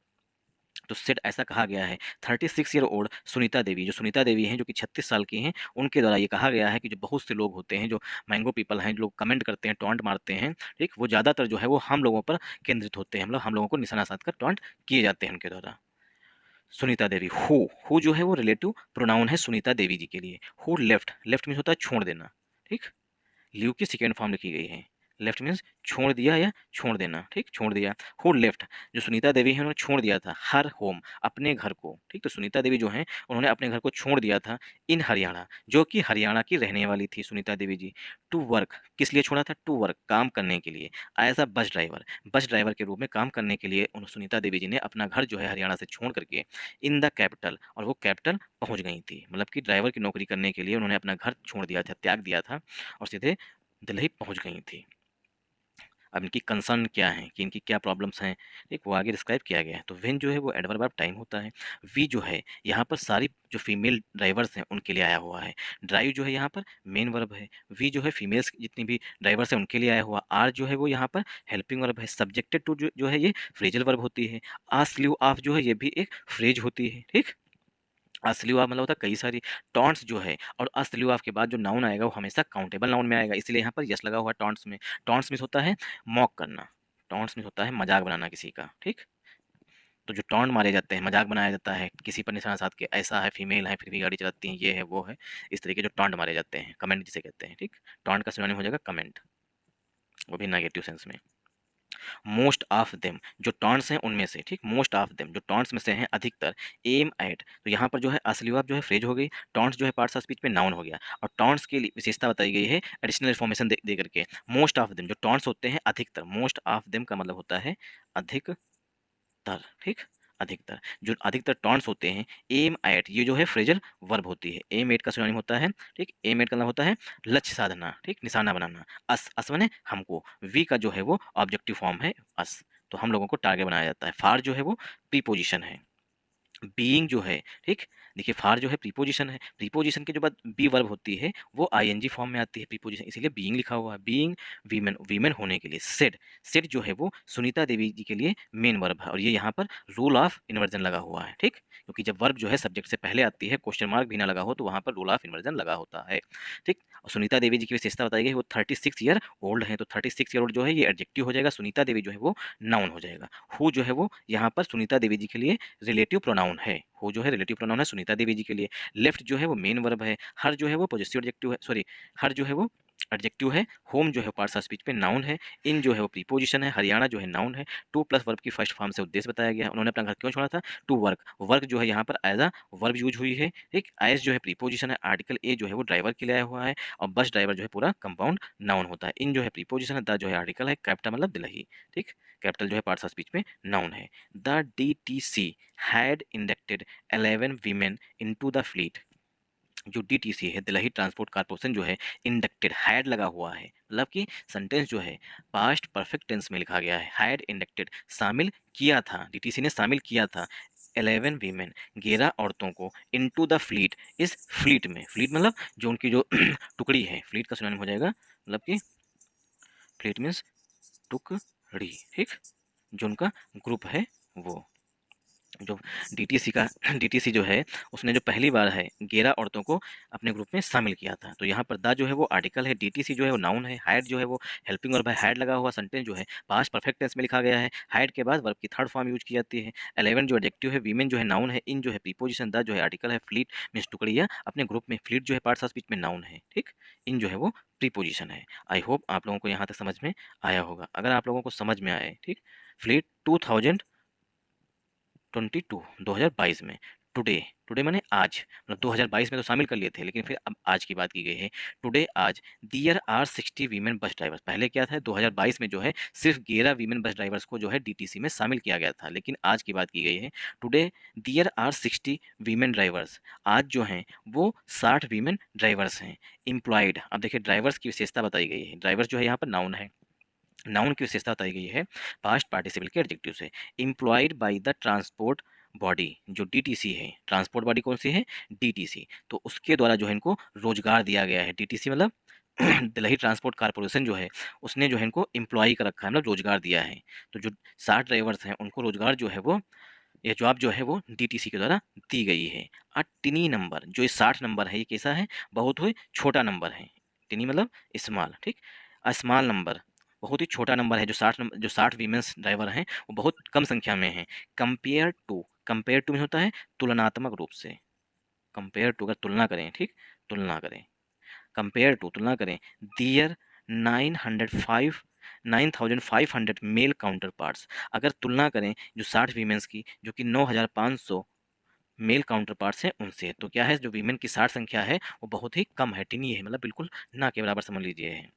तो सेट ऐसा कहा गया है 36 ईयर ओल्ड सुनीता देवी, जो सुनीता देवी हैं जो कि 36 साल की हैं, उनके द्वारा ये कहा गया है कि जो बहुत से लोग होते हैं, जो मैंगो पीपल हैं, जो लोग कमेंट करते हैं, टॉन्ट मारते हैं, ठीक, वो ज़्यादातर जो है वो हम लोगों पर केंद्रित होते हैं, मतलब हम लोगों को निशाना साध कर टॉन्ट किए जाते हैं उनके द्वारा। सुनीता देवी, हु जो है वो रिलेटिव प्रोनाउन है सुनीता देवी जी के लिए। हु लेफ्ट, लेफ्ट मीन्स होता है छोड़ देना, ठीक, लीव की सेकेंड फॉर्म लिखी गई है। लेफ्ट मीन्स छोड़ दिया या छोड़ देना, ठीक, छोड़ दिया। हु लेफ्ट, जो सुनीता देवी है उन्होंने छोड़ दिया था, हर होम अपने घर को, ठीक। तो सुनीता देवी जो हैं उन्होंने अपने घर को छोड़ दिया था, इन हरियाणा, जो कि हरियाणा की रहने वाली थी सुनीता देवी जी। टू वर्क, किस लिए छोड़ा था, टू वर्क काम करने के लिए, as a bus driver, bus driver के रूप में काम करने के लिए उन सुनीता देवी जी ने अपना घर जो है हरियाणा से छोड़ करके इन द कैपिटल, और वो कैपिटल पहुंच गई थी, मतलब कि ड्राइवर की नौकरी करने के लिए उन्होंने अपना घर छोड़ दिया था, त्याग दिया था, और सीधे दिल्ली पहुंच गई थी। अब इनकी कंसर्न क्या है कि इनकी क्या प्रॉब्लम्स हैं, एक वो आगे डिस्क्राइब किया गया है। तो व्हेन जो है वो एडवर्ब ऑफ टाइम होता है। वी जो है यहाँ पर सारी जो फीमेल ड्राइवर्स हैं उनके लिए आया हुआ है। ड्राइव जो है यहाँ पर मेन वर्ब है। वी जो है फीमेल्स जितनी भी ड्राइवर्स हैं उनके लिए आया हुआ। आर जो है वो यहाँ पर हेल्पिंग वर्ब है। सब्जेक्टेड टू जो है ये फ्रेजल वर्ब होती है। आ स्लीव ऑफ जो है ये भी एक फ्रेज होती है, ठीक। असली मतलब होता है कई सारी, टॉन्ट्स जो है, और असली के बाद जो नाउन आएगा वो हमेशा काउंटेबल नाउन में आएगा, इसलिए यहाँ पर यस लगा हुआ है टॉन्ट्स में। टॉन्ट्स मीन्स होता है मॉक करना, टॉन्ट्स मीन्स होता है मजाक बनाना किसी का, ठीक। तो जो टॉन्ट मारे जाते हैं, मजाक बनाया जाता है किसी पर निशाना साध के, ऐसा है, फीमेल है फिर भी गाड़ी चलाती हैं, ये है वो है, इस तरीके जो टॉन्ट मारे जाते हैं, कमेंट जिसे कहते हैं, ठीक। टॉन्ट का सिनोनिम हो जाएगा कमेंट, वो भी नेगेटिव सेंस में। मोस्ट ऑफ देम, जो टॉन्ट्स हैं उनमें से, ठीक, मोस्ट ऑफ देम जो टॉन्ट्स में से हैं अधिकतर, एम एट, तो यहाँ पर जो है असली वर्ब जो है फ्रेज हो गई, टॉन्ट्स जो है पार्ट्स ऑफ स्पीच में नाउन हो गया, और टॉन्ट्स की विशेषता बताई गई है एडिशनल इन्फॉर्मेशन दे करके। मोस्ट ऑफ देम जो टॉन्ट्स होते हैं अधिकतर, मोस्ट ऑफ देम का मतलब होता है अधिकतर, ठीक, अधिकतर, जो अधिकतर टॉन्ट्स होते हैं, एम एट, ये जो है फ्रेजल वर्ब होती है। एम एट का सिनोनिम होता है, ठीक, एम एट का मतलब होता है लक्ष्य साधना, ठीक, निशाना बनाना। अस माने हमको, वी का जो है वो ऑब्जेक्टिव फॉर्म है अस, तो हम लोगों को टारगेट बनाया जाता है। फार जो है वो प्रीपोजिशन है। बीइंग जो है, ठीक, देखिए फार जो है प्रीपोजिशन है, प्रीपोजिशन के जो बाद बी वर्ब होती है वो आईएनजी फॉर्म में आती है प्रीपोजिशन, इसीलिए बीइंग लिखा हुआ है। बीइंग वीमेन, वीमेन होने के लिए। सेड, सेड जो है वो सुनीता देवी जी के लिए मेन वर्ब है, और ये यहाँ पर रूल ऑफ इन्वर्जन लगा हुआ है, ठीक, क्योंकि जब वर्ब जो है सब्जेक्ट से पहले आती है, क्वेश्चन मार्क भी ना लगा हो, तो वहाँ पर रूल ऑफ इन्वर्जन लगा होता है, ठीक। और सुनीता देवी जी की विशेषता बताई गई वो 36 ईयर ओल्ड है, तो 36 ईयर ओल्ड जो है ये एडजेक्टिव हो जाएगा, सुनीता देवी जो है वो नाउन हो जाएगा। हु जो है वो यहाँ पर सुनीता देवी जी के लिए रिलेटिव प्रोनाउन है, हु जो है रिलेटिव प्रोनाउन है सुनीता देवी जी के लिए। लेफ्ट जो है वो मेन वर्ब है। हर जो है वो पॉजिटिव एडजेक्टिव है, सॉरी, हर जो है वो एडजेक्टिव है। होम जो है पार्ट्स ऑफ स्पीच में नाउन है। इन जो है वो प्रीपोजिशन है। हरियाणा जो है नाउन है। टू प्लस वर्ब की फर्स्ट फॉर्म से उद्देश्य बताया गया है। उन्होंने अपना घर क्यों छोड़ा था, टू वर्क, वर्क जो है यहाँ पर एज अ वर्ब यूज हुई है, ठीक। एज जो है प्रीपोजिशन है। आर्टिकल ए जो है वो ड्राइवर के लिए आया हुआ है, और बस ड्राइवर जो है पूरा कंपाउंड नाउन होता है। इन जो है प्रीपोजिशन है, द जो है आर्टिकल है, कैपिटल मतलब दिल्ली, ठीक। कैपिटल जो है पार्ट्स ऑफ स्पीच में नाउन है। The DTC had inducted 11 women into the fleet, जो डीटीसी है, दिल्ली ट्रांसपोर्ट कारपोरेशन जो है, इंडक्टेड, हैड लगा हुआ है, मतलब कि सेंटेंस जो है पास्ट परफेक्ट टेंस में लिखा गया है, हैड इंडक्टेड, शामिल किया था, डीटीसी ने शामिल किया था 11 वीमेन, 11 औरतों को, इनटू द फ्लीट, इस फ्लीट में, फ्लीट मतलब जो उनकी जो टुकड़ी है, फ्लीट का सिनोनिम हो जाएगा, मतलब कि फ्लीट मीन्स टुकड़ी, ठीक, जो उनका ग्रुप है वो, जो डीटीसी का डीटीसी जो है उसने जो पहली बार है 11 औरतों को अपने ग्रुप में शामिल किया था। तो यहाँ पर द जो है वो आर्टिकल है, डीटीसी जो है वो नाउन है, हाइड जो है वो हेल्पिंग वर्ब है, हाइड लगा हुआ सेंटेंस जो है पास्ट परफेक्ट टेंस में लिखा गया है, हाइड के बाद वर्ब की थर्ड फॉर्म यूज की जाती है, 11 जो एडजेक्टिव है, वीमेन जो है नाउन है, इन जो है प्रीपोजिशन, द जो है आर्टिकल है, फ्लीट मीन्स टुकड़िया अपने ग्रुप में, फ्लीट जो है पार्ट्स ऑफ स्पीच में नाउन है, ठीक, इन जो है वो प्रीपोजिशन है। आई होप आप लोगों को यहाँ तक समझ में आया होगा। अगर आप लोगों को समझ में आए, ठीक, फ्लीट 2022 2022 में, टुडे, टुडे माने आज, मतलब 2022 में तो शामिल कर लिए थे, लेकिन फिर अब आज की बात की गई है, टुडे आज, there are 60 women bus drivers, पहले क्या था 2022 में जो है सिर्फ 11 वीमेन बस ड्राइवर्स को जो है डीटीसी में शामिल किया गया था, लेकिन आज की बात की गई है, today there are 60 women drivers, आज जो हैं वो 60 वीमेन ड्राइवर्स हैं, एम्प्लॉयड, अब देखिए ड्राइवर्स की विशेषता बताई गई है, ड्राइवर्स जो है यहाँ पर नाउन है, नाउन की विशेषता बताई गई है पास्ट पार्टिसिपल के एडजेक्टिव से, employed by the transport body, जो डीटीसी है, ट्रांसपोर्ट बॉडी कौन सी है, डीटीसी, तो उसके द्वारा जो है इनको रोजगार दिया गया है, डीटीसी मतलब दिल्ली ट्रांसपोर्ट कारपोरेशन जो है उसने जो है इनको एम्प्लॉय कर रखा है, मतलब रोजगार दिया है, तो जो 60 ड्राइवर्स हैं उनको रोजगार जो है वो, ये जॉब जो है वो डीटीसी के द्वारा दी गई है। और टिनी नंबर, जो ये 60 नंबर है, ये कैसा है, बहुत ही छोटा नंबर है, टिनी मतलब स्मॉल, ठीक, स्मॉल नंबर, बहुत ही छोटा नंबर है, जो 60 नंबर, जो 60 वीमेंस ड्राइवर हैं वो बहुत कम संख्या में हैं, कंपेयर टू में होता है तुलनात्मक रूप से, कंपेयर टू अगर तुलना करें, ठीक, तुलना करें, कंपेयर टू तुलना करें, दियर 905 9,500 मेल काउंटर पार्ट्स, अगर तुलना करें जो 60 वीमेंस की जो कि 9,500 मेल काउंटर पार्ट्स हैं उनसे, तो क्या है, जो वीमेन की 60 संख्या है वो बहुत ही कम है, टिनी है, मतलब बिल्कुल ना के बराबर समझ लीजिए है।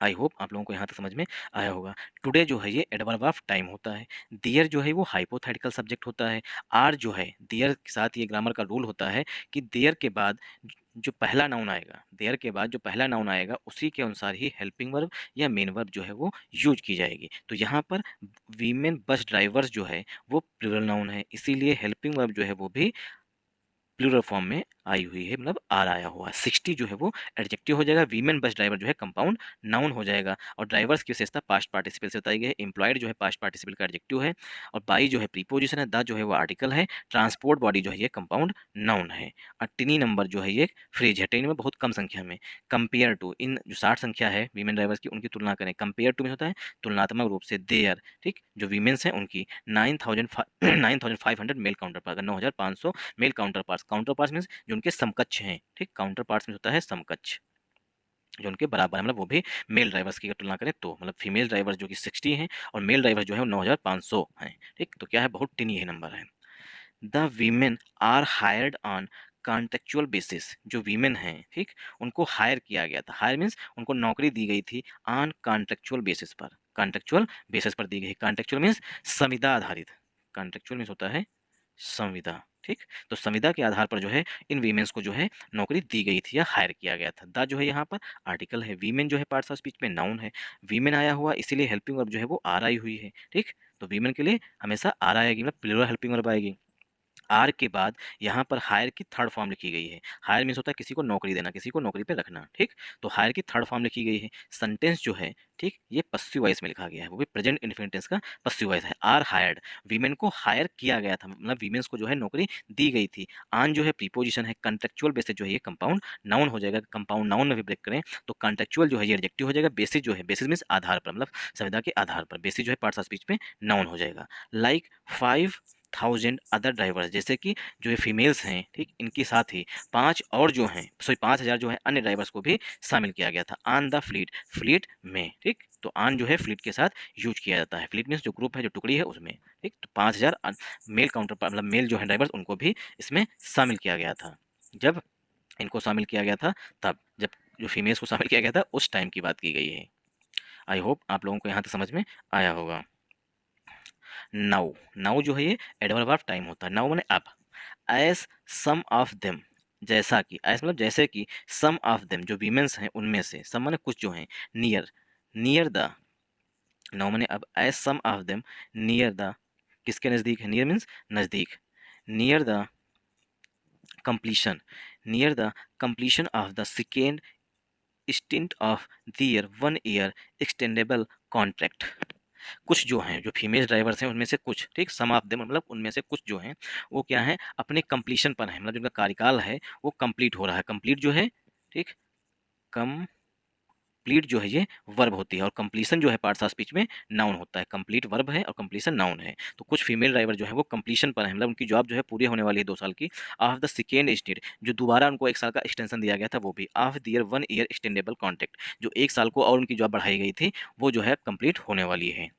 आई होप आप लोगों को यहाँ तक समझ में आया होगा। टुडे जो है ये एडवर्ब ऑफ टाइम होता है, देयर जो है वो हाइपोथेटिकल सब्जेक्ट होता है, आर जो है देयर के साथ ये ग्रामर का रूल होता है कि देयर के बाद जो पहला नाउन आएगा, देयर के बाद जो पहला नाउन आएगा उसी के अनुसार ही हेल्पिंग वर्ब या मेन वर्ब जो है वो यूज की जाएगी। तो यहाँ पर वीमेन बस ड्राइवर्स जो है वो प्लूरल नाउन है, इसीलिए हेल्पिंग वर्ब जो है वो भी प्लूरल फॉर्म में आई हुई है, मतलब आर आया हुआ है। 60 जो है वो एडजेक्टिव हो जाएगा, वीमेन बस ड्राइवर जो है कंपाउंड नाउन हो जाएगा, और ड्राइवर्स की विशेषता पास्ट पार्टिसिपल से बताई गई है, एम्प्लॉयड जो है पास्ट पार्टिसिपल का एडजेक्टिव है, और बाई जो है प्रीपोजिशन है, द जो है वो आर्टिकल है, ट्रांसपोर्ट बॉडी जो है ये कंपाउंड नाउन है, और टिनी नंबर जो है ये फ्रेज है, टिनी में बहुत कम संख्या में, कंपेयर टू, इन जो 60 संख्या है वीमेन ड्राइवर्स की उनकी तुलना करें, कंपेयर टू में होता है तुलनात्मक रूप से, देयर, ठीक, जो वीमेन्स हैं उनकी 9,500 male counter part, 9,500 male counter parts means जो उनके समकक्ष हैं, ठीक, काउंटर पार्ट्स में होता है समकक्ष, जो उनके बराबर है, मतलब वो भी मेल ड्राइवर्स की अगर तुलना करें तो, मतलब फीमेल ड्राइवर्स जो कि 60 हैं और मेल ड्राइवर्स जो है वो 9,500 हैं, ठीक, तो क्या है, बहुत टिनी है नंबर है। The women are hired on contractual basis, जो वीमेन हैं, ठीक, उनको हायर किया गया था, हायर मीन्स उनको नौकरी दी गई थी ऑन कॉन्ट्रेक्चुअल बेसिस पर, कॉन्ट्रेक्चुअल बेसिस पर दी गई, कॉन्ट्रेक्चुअल मीन्स संविदा आधारित, कॉन्ट्रेक्चुअल मीन्स होता है संविदा, ठीक, तो संविदा के आधार पर जो है इन वीमेंस को जो है नौकरी दी गई थी या हायर किया गया था। द जो है यहाँ पर आर्टिकल है, वीमेन जो है पार्ट्स ऑफ स्पीच में नाउन है, वीमेन आया हुआ इसीलिए हेल्पिंग वर्ब जो है वो आर आई हुई है, ठीक, तो वीमेन के लिए हमेशा आर आएगी, मतलब प्लूरल हेल्पिंग वर्ब आएगी। आर के बाद यहाँ पर हायर की थर्ड फॉर्म लिखी गई है, हायर मीन्स होता है किसी को नौकरी देना, किसी को नौकरी पे रखना, ठीक, तो हायर की थर्ड फॉर्म लिखी गई है, सेंटेंस जो है, ठीक, ये पस्सिव वॉइस में लिखा गया है, वो भी प्रेजेंट इन्फिनिट टेंस का पस्सिव वॉइस है, आर हायर्ड, वीमेन को हायर किया गया था, मतलब वीमेंस को जो है नौकरी दी गई थी, आन जो है प्रीपोजिशन है, कंट्रेक्चुअल बेसिस जो है ये कंपाउंड नाउन हो जाएगा, कंपाउंड नाउन में भी ब्रेक करें तो कंट्रेक्चुअल जो है ये एडजेक्टिव हो जाएगा, बेसिस जो है, बेसिस मीन्स आधार पर, मतलब संविदा के आधार पर, बेसिस जो है पार्ट्स ऑफ स्पीच में नाउन हो जाएगा। लाइक 5,000 अदर ड्राइवर्स, जैसे कि जो ये फीमेल्स हैं, ठीक, इनके साथ ही 5 और जो हैं, सॉरी 5,000 जो है अन्य ड्राइवर्स को भी शामिल किया गया था ऑन द फ्लीट, फ्लीट में, ठीक, तो ऑन जो है फ्लीट के साथ यूज किया जाता है, फ्लीट मीन्स जो ग्रुप है, जो टुकड़ी है उसमें, ठीक, तो 5,000 मेल काउंटर मतलब मेल जो है ड्राइवर्स उनको भी इसमें शामिल किया गया था। जब इनको शामिल किया गया था तब, जब जो फीमेल्स को शामिल किया गया था उस टाइम की बात की गई है। आई होप आप लोगों को यहाँ तक समझ में आया होगा। नाउ, नाउ जो है ये एडवर्ब ऑफ टाइम होता है, नाउ माने अब, एज सम ऑफ देम, जैसा कि, ऐसा मतलब जैसे कि, सम ऑफ देम जो वीमेंस हैं उनमें से, सम माने कुछ जो हैं, नियर, नियर द, नाउ माने अब, as some of them near the, किसके नज़दीक है, नियर मीन्स नज़दीक, near the completion, near the completion of the second stint of their 1 year extendable contract। कुछ जो हैं, जो फीमेल ड्राइवर्स हैं उनमें से कुछ, ठीक, सम ऑफ देम मतलब उनमें से कुछ जो हैं वो क्या है, अपने कंप्लीशन पर है, मतलब जिनका कार्यकाल है वो कंप्लीट हो रहा है। कंप्लीट जो है, ठीक, कम कंप्लीट जो है ये वर्ब होती है, और कंप्लीशन जो है पार्ट्स ऑफ स्पीच में नाउन होता है। कंप्लीट वर्ब है और कंप्लीशन नाउन है। तो कुछ फीमेल ड्राइवर जो है वो कंप्लीशन पर है, मतलब उनकी जॉब जो है पूरी होने वाली है 2 साल की। ऑफ द सेकेंड स्टेट, जो दोबारा उनको 1 साल का एक्सटेंशन दिया गया था वो भी। Of their 1 year extendable contract, जो 1 साल को और उनकी जॉब बढ़ाई गई थी वो जो है कंप्लीट होने वाली है।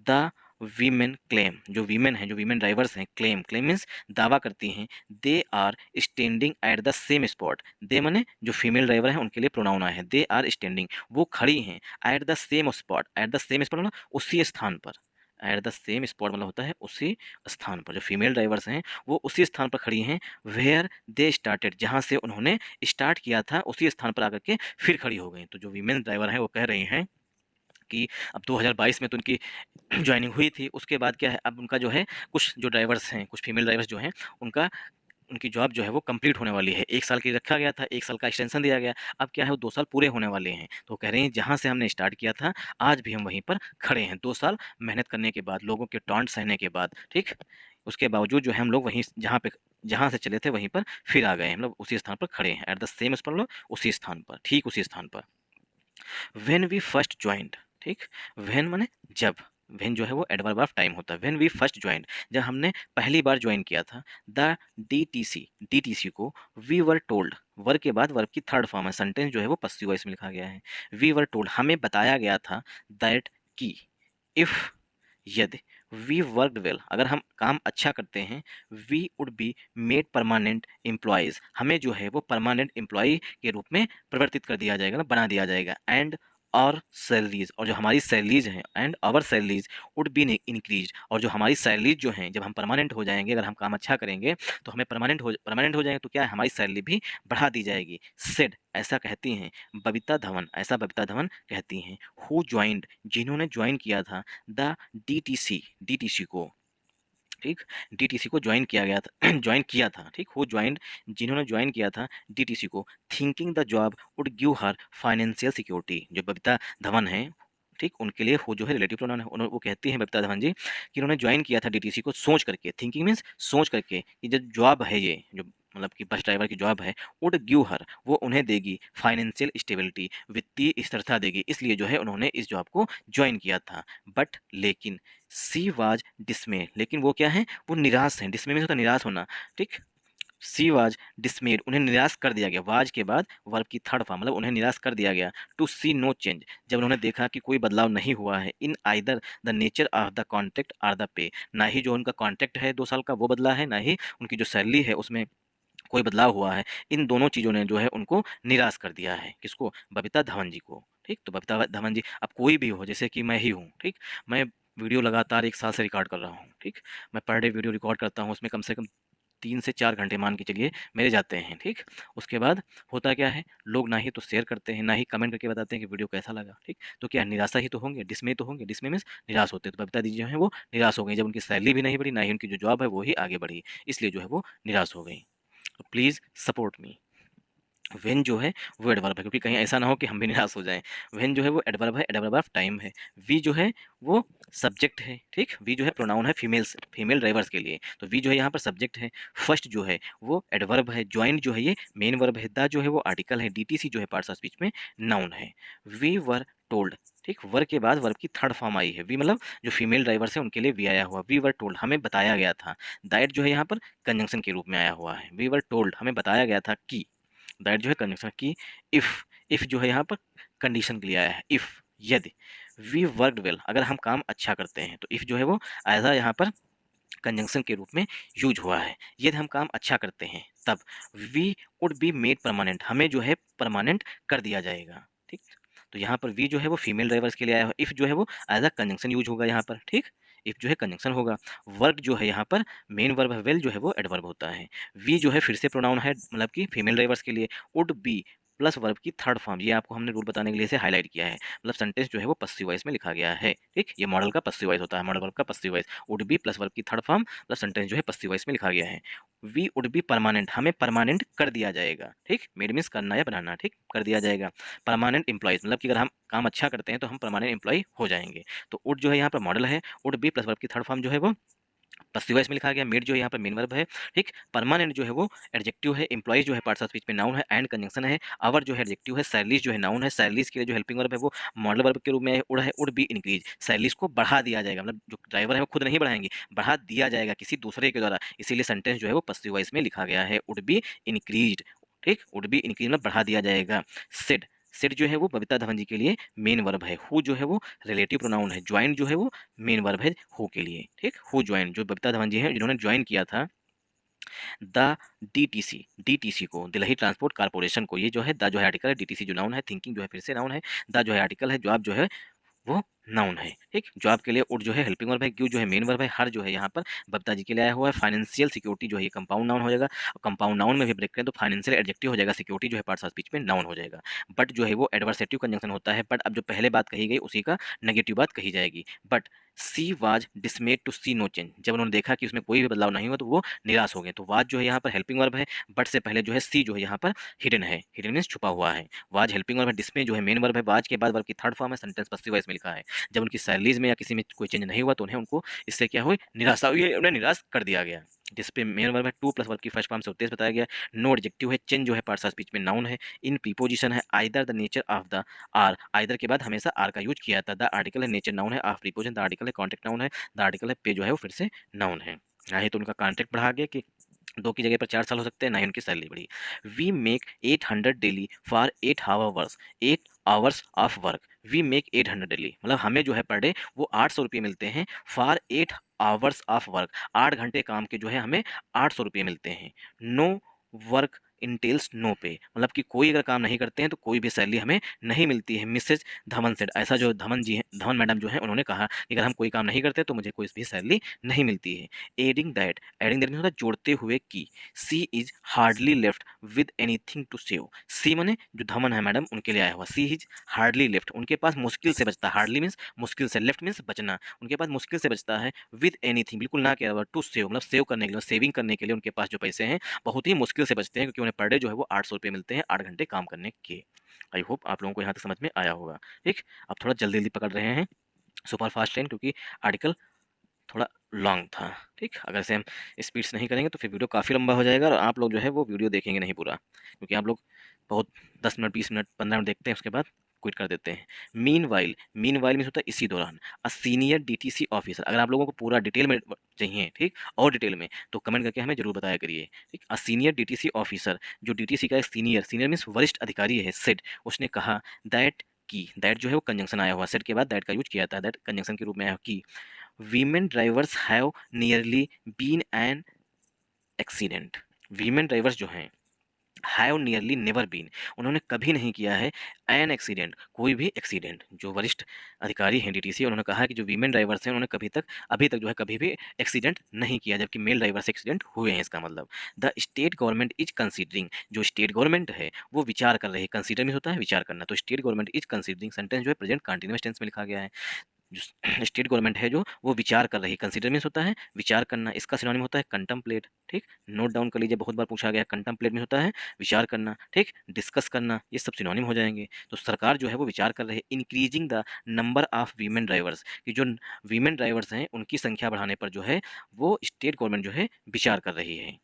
द वीमेन क्लेम, जो वीमेन हैं, जो वीमेन ड्राइवर्स हैं, क्लेम, क्लेम मीन्स दावा करती हैं, they are standing at the same spot, दे माने जो फीमेल ड्राइवर हैं उनके लिए प्रोनाउन है, दे आर स्टैंडिंग, वो खड़ी हैं, eight the same spot, eight the same spot मतलब उसी स्थान पर, एट द सेम स्पॉट मतलब होता है उसी स्थान पर, जो फीमेल ड्राइवर्स हैं वो उसी स्थान पर खड़ी हैं, वेयर दे स्टार्टेड, जहाँ से उन्होंने स्टार्ट किया था उसी स्थान पर आकर के फिर खड़ी हो गई। तो जो वीमेन ड्राइवर हैं वो कह रही हैं कि अब 2022 में तो उनकी जॉइनिंग हुई थी, उसके बाद क्या है, अब उनका जो है कुछ जो ड्राइवर्स हैं, कुछ फीमेल ड्राइवर्स जो हैं उनका, उनकी जॉब जो है वो कंप्लीट होने वाली है। 1 साल के लिए रखा गया था, 1 साल का एक्सटेंशन दिया गया, अब क्या है वो 2 साल पूरे होने वाले हैं। तो कह रहे हैं जहाँ से हमने स्टार्ट किया था आज भी हम वहीं पर खड़े हैं, 2 साल मेहनत करने के बाद, लोगों के टॉन्ट सहने के बाद, ठीक, उसके बावजूद जो है हम लोग वहीं जहाँ से चले थे वहीं पर फिर आ गए हैं, मतलब उसी स्थान पर खड़े हैं, एट द सेम स्पॉट मतलब उसी स्थान पर, ठीक उसी स्थान पर। व्हेन वी फर्स्ट ज्वाइंड, ठीक, व्हेन माने जब, व्हेन जो है वो एडवर्ब ऑफ टाइम होता है। व्हेन वी फर्स्ट ज्वाइंड, जब हमने पहली बार ज्वाइन किया था, द डीटीसी को, वी वर टोल्ड, वर के बाद वर्ब की थर्ड फॉर्म है, सेंटेंस जो है वो पस्सिव वॉइस में लिखा गया है। वी वर टोल्ड, हमें बताया गया था, दैट की, इफ, यदि, वी वर्कड वेल, अगर हम काम अच्छा करते हैं, we would be made permanent employees, हमें जो है वो परमानेंट एम्प्लॉय के रूप में परिवर्तित कर दिया जाएगा ना, बना दिया जाएगा। एंड और सैलरीज, और जो हमारी सैलरीज हैं, and our salaries would be increase, और जो हमारी सैलरीज जो हैं, जब हम परमानेंट हो जाएंगे, अगर हम काम अच्छा करेंगे तो हमें परमानेंट हो जाएंगे तो क्या है, हमारी सैलरी भी बढ़ा दी जाएगी। सेड, ऐसा कहती हैं बबीता धवन, ऐसा बबीता धवन कहती हैं। हु ज्वाइंड, जिन्होंने ज्वाइन किया था, द डीटीसी को, ठीक, डीटीसी को ज्वाइन किया गया था ज्वाइन किया था, ठीक, हु ज्वाइंड, जिन्होंने ज्वाइन किया था डीटीसी को, thinking the job would give her financial security, जो बबीता धवन है, ठीक, उनके लिए हु जो है रिलेटिव प्रोनाउन है, वो कहती हैं बबीता धवन जी कि उन्होंने ज्वाइन किया था डीटीसी को सोच करके, थिंकिंग मीन्स सोच करके, कि जो जॉब है ये जो, मतलब कि बस ड्राइवर की जॉब है, वुड गिव हर, वो उन्हें देगी फाइनेंशियल स्टेबिलिटी, वित्तीय स्थिरता देगी, इसलिए जो है उन्होंने इस जॉब को ज्वाइन किया था। बट लेकिन, सी वाज डिसमे, लेकिन वो क्या है, वो निराश हैं, डिसमे में होता है निराश होना, ठीक, सी वाज डिसमेड, उन्हें निराश कर दिया गया, वाज के बाद वर्ब की थर्ड फॉर्म, मतलब उन्हें निराश कर दिया गया। टू सी नो चेंज, जब उन्होंने देखा कि कोई बदलाव नहीं हुआ है, in either the nature of the contract or the pay, ना ही जो उनका कॉन्ट्रैक्ट है 2 साल का वो बदला है, ना ही उनकी जो सैलरी है उसमें कोई बदलाव हुआ है। इन दोनों चीज़ों ने जो है उनको निराश कर दिया है, किसको, बबीता धवन जी को, ठीक। तो बबीता धवन जी, अब कोई भी हो, जैसे कि मैं ही हूँ, ठीक, मैं वीडियो लगातार 1 साल से रिकॉर्ड कर रहा हूँ, ठीक, मैं पर डे वीडियो रिकॉर्ड करता हूँ, उसमें कम से कम 3 से 4 घंटे मान के चलिए मेरे जाते हैं, ठीक। उसके बाद होता क्या है, लोग ना ही तो शेयर करते हैं, ना ही कमेंट करके बताते हैं कि वीडियो कैसा लगा, ठीक। तो क्या निराशा ही तो होंगे, डिसमे तो होंगे, डिसमे मीन्स निराश होते हैं। तो बबीता दी जो है वो निराश हो गई, जब उनकी सैलरी भी नहीं बढ़ी, ना ही उनकी जो जॉब है वो ही आगे बढ़ी, इसलिए जो है वो निराश हो गई। तो प्लीज़ सपोर्ट मी। व्हेन जो है वो एडवर्ब है, क्योंकि कहीं ऐसा ना हो कि हम भी निराश हो जाएं। व्हेन जो है वो एडवर्ब है, एडवर्ब ऑफ टाइम है। वी जो है वो सब्जेक्ट है, ठीक। वी जो है प्रोनाउन है फीमेल ड्राइवर्स के लिए, तो वी जो है यहाँ पर सब्जेक्ट है। फर्स्ट जो है वो एडवर्ब है, ज्वाइंट जो है ये मेन वर्ब है, द जो है वो आर्टिकल है, डीटीसी जो है पार्ट्स ऑफ स्पीच में नाउन है। वी वर टोल्ड, ठीक, वर्ब के बाद वर्ब की थर्ड फॉर्म आई है। वी मतलब जो फीमेल ड्राइवर्स है उनके लिए वी आया हुआ, वी वर टोल्ड, हमें बताया गया था। दैट जो है यहाँ पर कंजंक्शन के रूप में आया हुआ है। वी वर टोल्ड, हमें बताया गया था कि, दैट जो है कंजंक्शन की। इफ जो है यहाँ पर कंडीशन के लिए आया है, इफ, यदि, वी वर्कड वेल, अगर हम काम अच्छा करते हैं, तो इफ जो है वो एज आ यहाँ पर कंजंक्शन के रूप में यूज हुआ है। यदि हम काम अच्छा करते हैं तब we would be made permanent, हमें जो है परमानेंट कर दिया जाएगा, ठीक। तो यहाँ पर वी जो है वो फीमेल ड्राइवर्स के लिए आया है, इफ जो है वो एज अ कंजंक्शन यूज होगा यहाँ पर, ठीक। इफ जो है कंजंक्शन होगा। वर्क जो है यहाँ पर मेन वर्ब है, वेल जो है वो एडवर्ब होता है। वी जो है फिर से प्रोनाउन है, मतलब कि फीमेल ड्राइवर्स के लिए। वुड बी प्लस वर्ब की थर्ड फॉर्म, ये आपको हमने रूल बताने के लिए इसे हाईलाइट किया है। मतलब सेंटेंस जो है वो पस्सिव वॉइस में लिखा गया है। ठीक, ये मॉडल का पस्सिव वॉइस होता है, मॉडल वर्ब का passive voice. Would be plus verb की थर्ड फॉर्म प्लस सेंटेंस जो है पस्सिव वॉइस में लिखा गया है। वी वुड बी परमानेंट, हमें परमानेंट कर दिया जाएगा। ठीक, मेड मीन्स करना या बनाना, ठीक, कर दिया जाएगा। परमानेंट एम्प्लॉइज मतलब कि अगर हम काम अच्छा करते हैं तो हम परमानेंट एम्प्लॉय हो जाएंगे। तो वुड जो है यहाँ पर मॉडल है, वुड बी प्लस वर्ब की थर्ड फॉर्म जो है वो पस्सिव वॉइस में लिखा गया। मेड जो है यहाँ पर मेन वर्ब है। ठीक, परमानेंट जो है वो एडजेक्टिव है। एम्प्लॉइज जो है पार्ट्स ऑफ स्पीच में नाउन है। एंड कंजंक्शन है। आवर जो है एडजेक्टिव है। सैलरीज जो है नाउन है। सैलरीज के लिए जो हेल्पिंग वर्ब है वो मॉडल वर्ब के रूप में उड़ है, वुड बी इंक्रीज। सैलरीज को बढ़ा दिया जाएगा, मतलब जो ड्राइवर है वो खुद नहीं बढ़ाएंगे, बढ़ा दिया जाएगा किसी दूसरे के द्वारा, इसीलिए सेंटेंस जो है वो पस्सिव वॉइस में लिखा गया है, वुड बी इंक्रीज्ड। ठीक, वुड बी इंक्रीज मतलब बढ़ा दिया जाएगा। सेड, सेड जो है वो बबीता धवन जी के लिए मेन वर्ब है। हु जो है वो रिलेटिव प्रोनाउन है। ज्वाइन जो है वो मेन वर्ब है हु के लिए। ठीक, हु ज्वाइन, जो बबीता धवन जी हैं जिन्होंने ज्वाइन किया था द डीटीसी, डीटीसी को, दिल्ली ट्रांसपोर्ट कारपोरेशन को। ये जो है द जो है आर्टिकल है, डीटीसी जो नाउन है, थिंकिंग जो है फिर से नाउन है, द जो है आर्टिकल है, जॉब जो है वो नाउन है। ठीक, जॉब के लिए उड जो है हेल्पिंग वर्ब है, गिव जो है मेन वर्ब है, हर जो है यहाँ पर बबीता जी के लिए आया हुआ है। फाइनेंशियल सिक्योरिटी जो है ये कंपाउंड नाउन हो जाएगा। कंपाउंड नाउन में भी ब्रेक करें तो फाइनेंशियल एडजेक्टिव हो जाएगा। सिक्योरिटी जो है पार्ट्स ऑफ स्पीच में नाउन हो जाएगा। बट जो है वो एडवर्सेटिव कंजंक्शन होता है। बट अब जो पहले बात कही गई उसी का नेगेटिव बात कही जाएगी। But she was dismayed to see no change, जब उन्होंने देखा कि उसमें कोई भी बदलाव नहीं हुआ तो वो निराश हो गए। तो वाज जो है यहाँ पर हेल्पिंग वर्ब है। बट से पहले जो है सी जो है यहाँ पर हिडन है, हिडन मीन्स छुपा हुआ है। वाज हेल्पिंग वर्ब है, डिसमे जो है मेन वर्ब है, वाज के बाद वर्ब की थर्ड फॉर्म है, सेंटेंस पस्सिव वॉइस में लिखा है। जब उनकी सैलरीज में या किसी में कोई चेंज नहीं हुआ तो उन्हें उनको इससे क्या हुई, निराशा हुई, उन्हें निराश कर दिया गया। जिसपे मेन वर्ब है, टू प्लस वर्ब की फर्स्ट फॉर्म से उद्देश्य बताया गया। नो एडजेक्टिव है। चेंज जो है पार्ट्स ऑफ स्पीच में नाउन है। इन प्रीपोजिशन है। Either the nature of the or, either के बाद हमेशा आर का यूज किया था। द आर्टिकल है, नेचर नाउन है, ऑफ प्रीपोजिशन द आर्टिकल है, कॉन्टेक्ट नाउन है, द आर्टिकल है, पे जो है वो फिर से नाउन है। चाहे तो उनका कॉन्टेक्ट बढ़ा गया कि 2 की जगह पर 4 साल हो सकते हैं, ना ही उनकी सैलरी बढ़ी। We make 800 daily for 8 hours, 8 hours of work. We make 800 daily, मतलब हमें जो है पर डे वो 800 रुपये मिलते हैं। फॉर 8 आवर्स ऑफ वर्क, 8 घंटे काम के जो है हमें 800 रुपये मिलते हैं। नो वर्क इंटेल्स नो पे, मतलब कि कोई अगर काम नहीं करते हैं तो कोई भी सैलरी हमें नहीं मिलती है। मिसेज धवन सेड, ऐसा जो धवन जी हैं, धवन मैडम जो है उन्होंने कहा कि अगर हम कोई काम नहीं करते तो मुझे कोई भी सैलरी नहीं मिलती है। एडिंग दैट, एडिंग दैट होता है जोड़ते हुए कि। She is hardly left with anything to save, she माने जो धवन है मैडम उनके लिए आया हुआ। सी इज हार्डली लेफ्ट, उनके पास मुश्किल से बचता है। हार्डली मीन्स मुश्किल से, लेफ्ट मीन्स बचना, उनके पास मुश्किल से बचता है। विद एनीथिंग बिल्कुल ना के, टू सेव मतलब सेव करने के लिए, सेविंग करने के लिए उनके पास जो पैसे हैं बहुत ही मुश्किल से बचते हैं, क्योंकि उन्हें पर डे जो है वो 800 रुपये मिलते हैं 8 घंटे काम करने के। आई होप आप लोगों को यहाँ तक समझ में आया होगा। ठीक, अब थोड़ा जल्दी जल्दी पकड़ रहे हैं, सुपर फास्ट ट्रेन, क्योंकि आर्टिकल थोड़ा लॉन्ग था। ठीक, अगर से हम स्पीड से नहीं करेंगे तो फिर वीडियो काफ़ी लंबा हो जाएगा और आप लोग जो है वो वीडियो देखेंगे नहीं पूरा, क्योंकि आप लोग बहुत 10 मिनट 20 मिनट 15 मिनट देखते हैं, उसके बाद क्विट कर देते हैं। मीन वाइल मीन्स होता है इसी दौरान। अ सीनियर डीटीसी ऑफिसर, अगर आप लोगों को पूरा डिटेल में चाहिए, ठीक, और डिटेल में, तो कमेंट करके हमें जरूर बताया करिए। ठीक, अ सीनियर डीटीसी ऑफिसर, जो डीटीसी का एक सीनियर, सीनियर मीन्स वरिष्ठ अधिकारी है, सेड, उसने कहा दैट की, दैट जो है वो कंजंक्शन आया हुआ, सेड के बाद दैट का यूज किया था, दैट कंजंक्शन के रूप में आया की। Women drivers have nearly been an accident, women drivers जो हैं हैव नियरली नेवर बीन, उन्होंने कभी नहीं किया है एन एक्सीडेंट, कोई भी एक्सीडेंट। जो वरिष्ठ अधिकारी हैं डीटीसी, उन्होंने कहा कि जो वीमेन ड्राइवर्स हैं उन्होंने अभी तक जो है कभी भी एक्सीडेंट नहीं किया, जबकि मेल ड्राइवर से एक्सीडेंट हुए हैं। इसका मतलब the state government is considering, जो स्टेट गवर्नमेंट है वो विचार कर रही है। कंसीडर में होता है विचार करना, तो state government is considering, sentence जो है प्रेजेंट कंटिन्यूअस टेंस में लिखा गया है। जो स्टेट गवर्नमेंट है जो वो विचार कर रही है, कंसीडर मीन्स होता है विचार करना, इसका सिनोनिम होता है कंटम्पलेट। ठीक, नोट डाउन कर लीजिए, बहुत बार पूछा गया, कंटम्पलेट में होता है विचार करना। ठीक, डिस्कस करना, ये सब सिनोनिम हो जाएंगे। तो सरकार जो है वो विचार कर रही है increasing the number of women drivers, कि जो वीमेन ड्राइवर्स हैं उनकी संख्या बढ़ाने पर जो है वो स्टेट गवर्नमेंट जो है विचार कर रही है।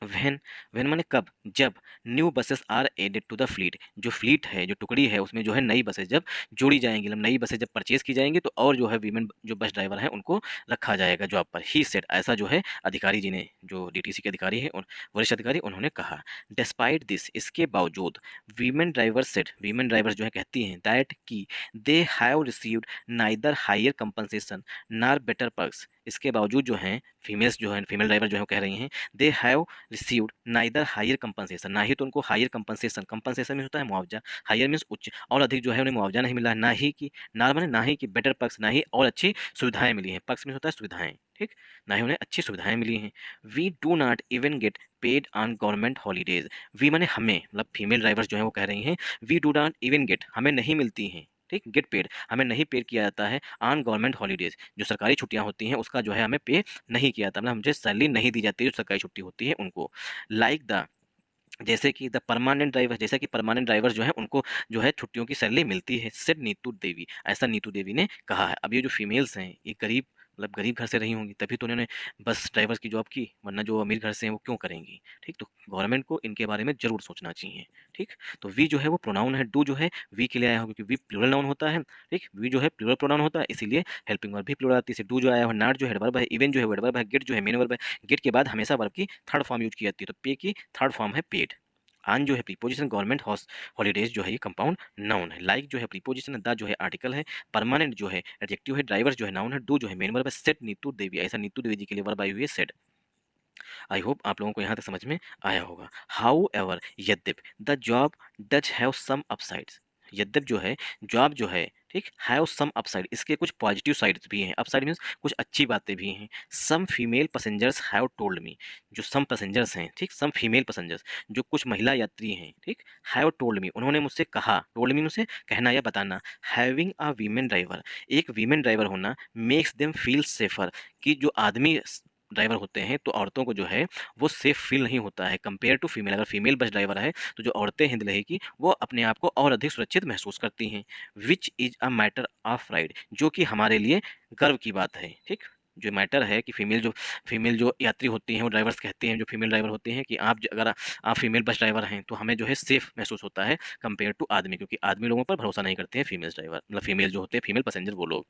व्हेन, व्हेन माने कब, जब new buses are added to the fleet, जो फ्लीट है, जो टुकड़ी है, उसमें जो है नई बसेस जब जोड़ी जाएंगी, मतलब नई बसेस जब परचेज की जाएंगी तो और जो है वीमेन जो बस ड्राइवर हैं उनको रखा जाएगा जॉब पर। ही सेड, ऐसा जो है अधिकारी जी ने, जो डीटीसी के अधिकारी हैं, वरिष्ठ अधिकारी, उन्होंने कहा। डिस्पाइट दिस, इसके बावजूद, women driver said, women driver जो है कहती हैं दैट की they have received neither higher compensation nor better perks, इसके बावजूद जो हैं फीमेल्स जो हैं फीमेल ड्राइवर जो है वो कह रही हैं they have received neither higher compensation, ना ही तो उनको हायर कंपनसेशन, कंपनसेशन में होता है मुआवजा, हायर मीन्स उच्च, और अधिक जो है उन्हें मुआवजा नहीं मिला, ना ही कि नॉर्मल, ना ही कि बेटर पर्क्स, ना ही और अच्छी सुविधाएं मिली हैं, पर्क्स में होता है सुविधाएं, ठीक, ना ही उन्हें अच्छी सुविधाएं मिली हैं। We do not even get paid on government holidays, we माने हमें, मतलब फीमेल ड्राइवर्स जो हैं वो कह रही हैं we do not even get, हमें नहीं मिलती हैं, ठीक, गेट पेड, हमें नहीं पे किया जाता है ऑन गवर्नमेंट हॉलीडेज, जो सरकारी छुट्टियां होती हैं उसका जो है हमें पे नहीं किया जाता, मतलब मुझे सैलरी नहीं दी जाती है जो सरकारी छुट्टी होती है उनको। लाइक द, जैसे कि द परमानेंट ड्राइवर, जैसे कि परमानेंट ड्राइवर जो है उनको जो है छुट्टियों की सैलरी मिलती है, सेड नीतू देवी, ऐसा नीतू देवी ने कहा है। अब ये जो फीमेल्स हैं ये गरीब, मतलब गरीब घर से रही होंगी तभी तो उन्होंने बस ड्राइवर की जॉब की, वरना जो अमीर घर से हैं वो क्यों करेंगी, ठीक, तो गवर्नमेंट को इनके बारे में जरूर सोचना चाहिए, ठीक। तो वी जो है वो प्रोनाउन है, डू जो है वी के लिए आया होगा क्योंकि वी प्लूरल नाउन होता है, ठीक, वी जो है प्लूरल प्रोनाउन होता है इसीलिए हेल्पिंग वर्ब भी प्लूरल आती है, डू जो आया है, नॉट जो है एडवर्ब है, इवन जो है एडवर्ब है, गेट जो है मेन वर्ब है, गेट के बाद हमेशा वर्ब की थर्ड फॉर्म यूज की जाती है, तो पे की थर्ड फॉर्म है पेड। आन जो है प्रीपोजिशन, गवर्नमेंट हॉलीडेज जो है ये कंपाउंड नाउन है, लाइक जो है प्रीपोजिशन, द जो है आर्टिकल है, परमानेंट जो है एडजेक्टिव है, ड्राइवर जो है नाउन है, डू जो है मेन वर्ब है, सेट नीतू देवी, ऐसा नीतू देवी जी के लिए वर्ब आई हुई है सेट। आई होप आप लोगों को यहाँ तक समझ में आया होगा। हाउ एवर यद्यप, the job does have some upsides, यद्यप जो है जॉब जो है, ठीक, हैव सम अपसाइड, इसके कुछ पॉजिटिव साइड्स भी हैं, अपसाइड मीन्स कुछ अच्छी बातें भी हैं। Some female passengers have told me, जो सम पैसेंजर्स हैं, ठीक, सम फीमेल पैसेंजर्स, जो कुछ महिला यात्री हैं, ठीक, हैव टोल्ड मी, उन्होंने मुझसे कहा, टोल्ड मी मुझसे कहना या बताना, हैविंग अ वीमेन ड्राइवर, एक वीमेन ड्राइवर होना, मेक्स देम फील सेफर, कि जो आदमी ड्राइवर होते हैं तो औरतों को जो है वो सेफ फील नहीं होता है कंपेयर टू फीमेल, अगर फीमेल बस ड्राइवर है तो जो औरतें हैं दुल्हे की वो अपने आप को और अधिक सुरक्षित महसूस करती हैं। Which is a matter of pride, जो कि हमारे लिए गर्व की बात है, ठीक, जो मैटर है कि फीमेल जो यात्री होती हैं वो ड्राइवर्स कहते हैं, जो फीमेल ड्राइवर होते हैं कि अगर आप फीमेल बस ड्राइवर हैं तो हमें जो है सेफ महसूस होता है कंपेयर टू आदमी, क्योंकि आदमी लोगों पर भरोसा नहीं करते हैं फीमेल ड्राइवर, मतलब फीमेल जो होते हैं फीमेल पैसेंजर वो लोग।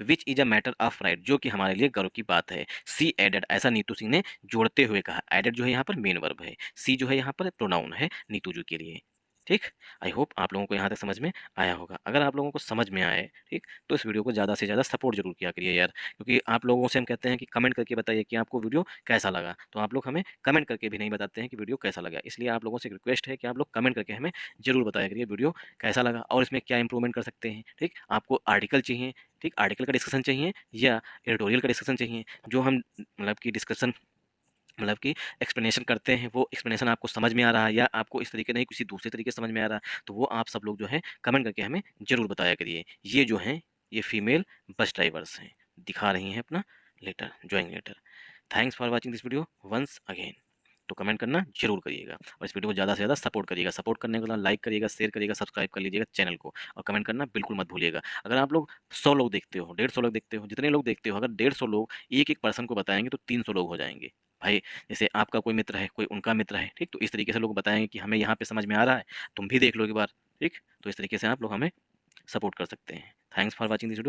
Which is a matter of right, जो कि हमारे लिए गर्व की बात है। सी एडेड, ऐसा नीतू सिंह ने जोड़ते हुए कहा, एडेड जो है यहाँ पर मेन वर्ब है, सी जो है यहाँ पर प्रोनाउन है नीतू जी के लिए, ठीक। आई होप आप लोगों को यहाँ तक समझ में आया होगा। अगर आप लोगों को समझ में आए, ठीक, तो इस वीडियो को ज़्यादा से ज़्यादा सपोर्ट जरूर किया करिए यार, क्योंकि आप लोगों से हम कहते हैं कि कमेंट करके बताइए कि आपको वीडियो कैसा लगा, तो आप लोग हमें कमेंट करके भी नहीं बताते हैं कि वीडियो कैसा लगा, इसलिए आप लोगों से रिक्वेस्ट है कि आप लोग कमेंट करके हमें जरूर बताया करिए वीडियो कैसा लगा और इसमें क्या इंप्रूवमेंट कर सकते हैं, ठीक। आपको आर्टिकल चाहिए, ठीक, आर्टिकल का डिस्कशन चाहिए या एडिटोरियल का डिस्कशन चाहिए, जो हम मतलब कि डिस्कशन, मतलब कि एक्सप्लेनेशन करते हैं वो एक्सप्लेनेशन आपको समझ में आ रहा है या आपको इस तरीके नहीं किसी दूसरे तरीके से समझ में आ रहा है, तो वो आप सब लोग जो है कमेंट करके हमें ज़रूर बताया करिए। ये जो हैं ये फीमेल बस ड्राइवर्स हैं, दिखा रही हैं अपना letter, joining letter. Thanks for watching this video once again, तो कमेंट करना जरूर करिएगा और इस वीडियो को ज़्यादा से ज़्यादा सपोर्ट करिएगा, सपोर्ट करने के लिए लाइक करिएगा, शेयर करिएगा, सब्सक्राइब कर लीजिएगा चैनल को और कमेंट करना बिल्कुल मत भूलिएगा। अगर आप लोग 100 लोग देखते हो, 150 लोग देखते हो, जितने लोग देखते हो, अगर 150 लोग एक एक पर्सन को बताएंगे तो 300 लोग हो जाएंगे भाई। जैसे आपका कोई मित्र है, कोई उनका मित्र है, ठीक, तो इस तरीके से लोग बताएंगे कि हमें यहाँ पे समझ में आ रहा है, तुम भी देख लो एक बार, ठीक, तो इस तरीके से आप लोग हमें सपोर्ट कर सकते हैं। Thanks for watching this video.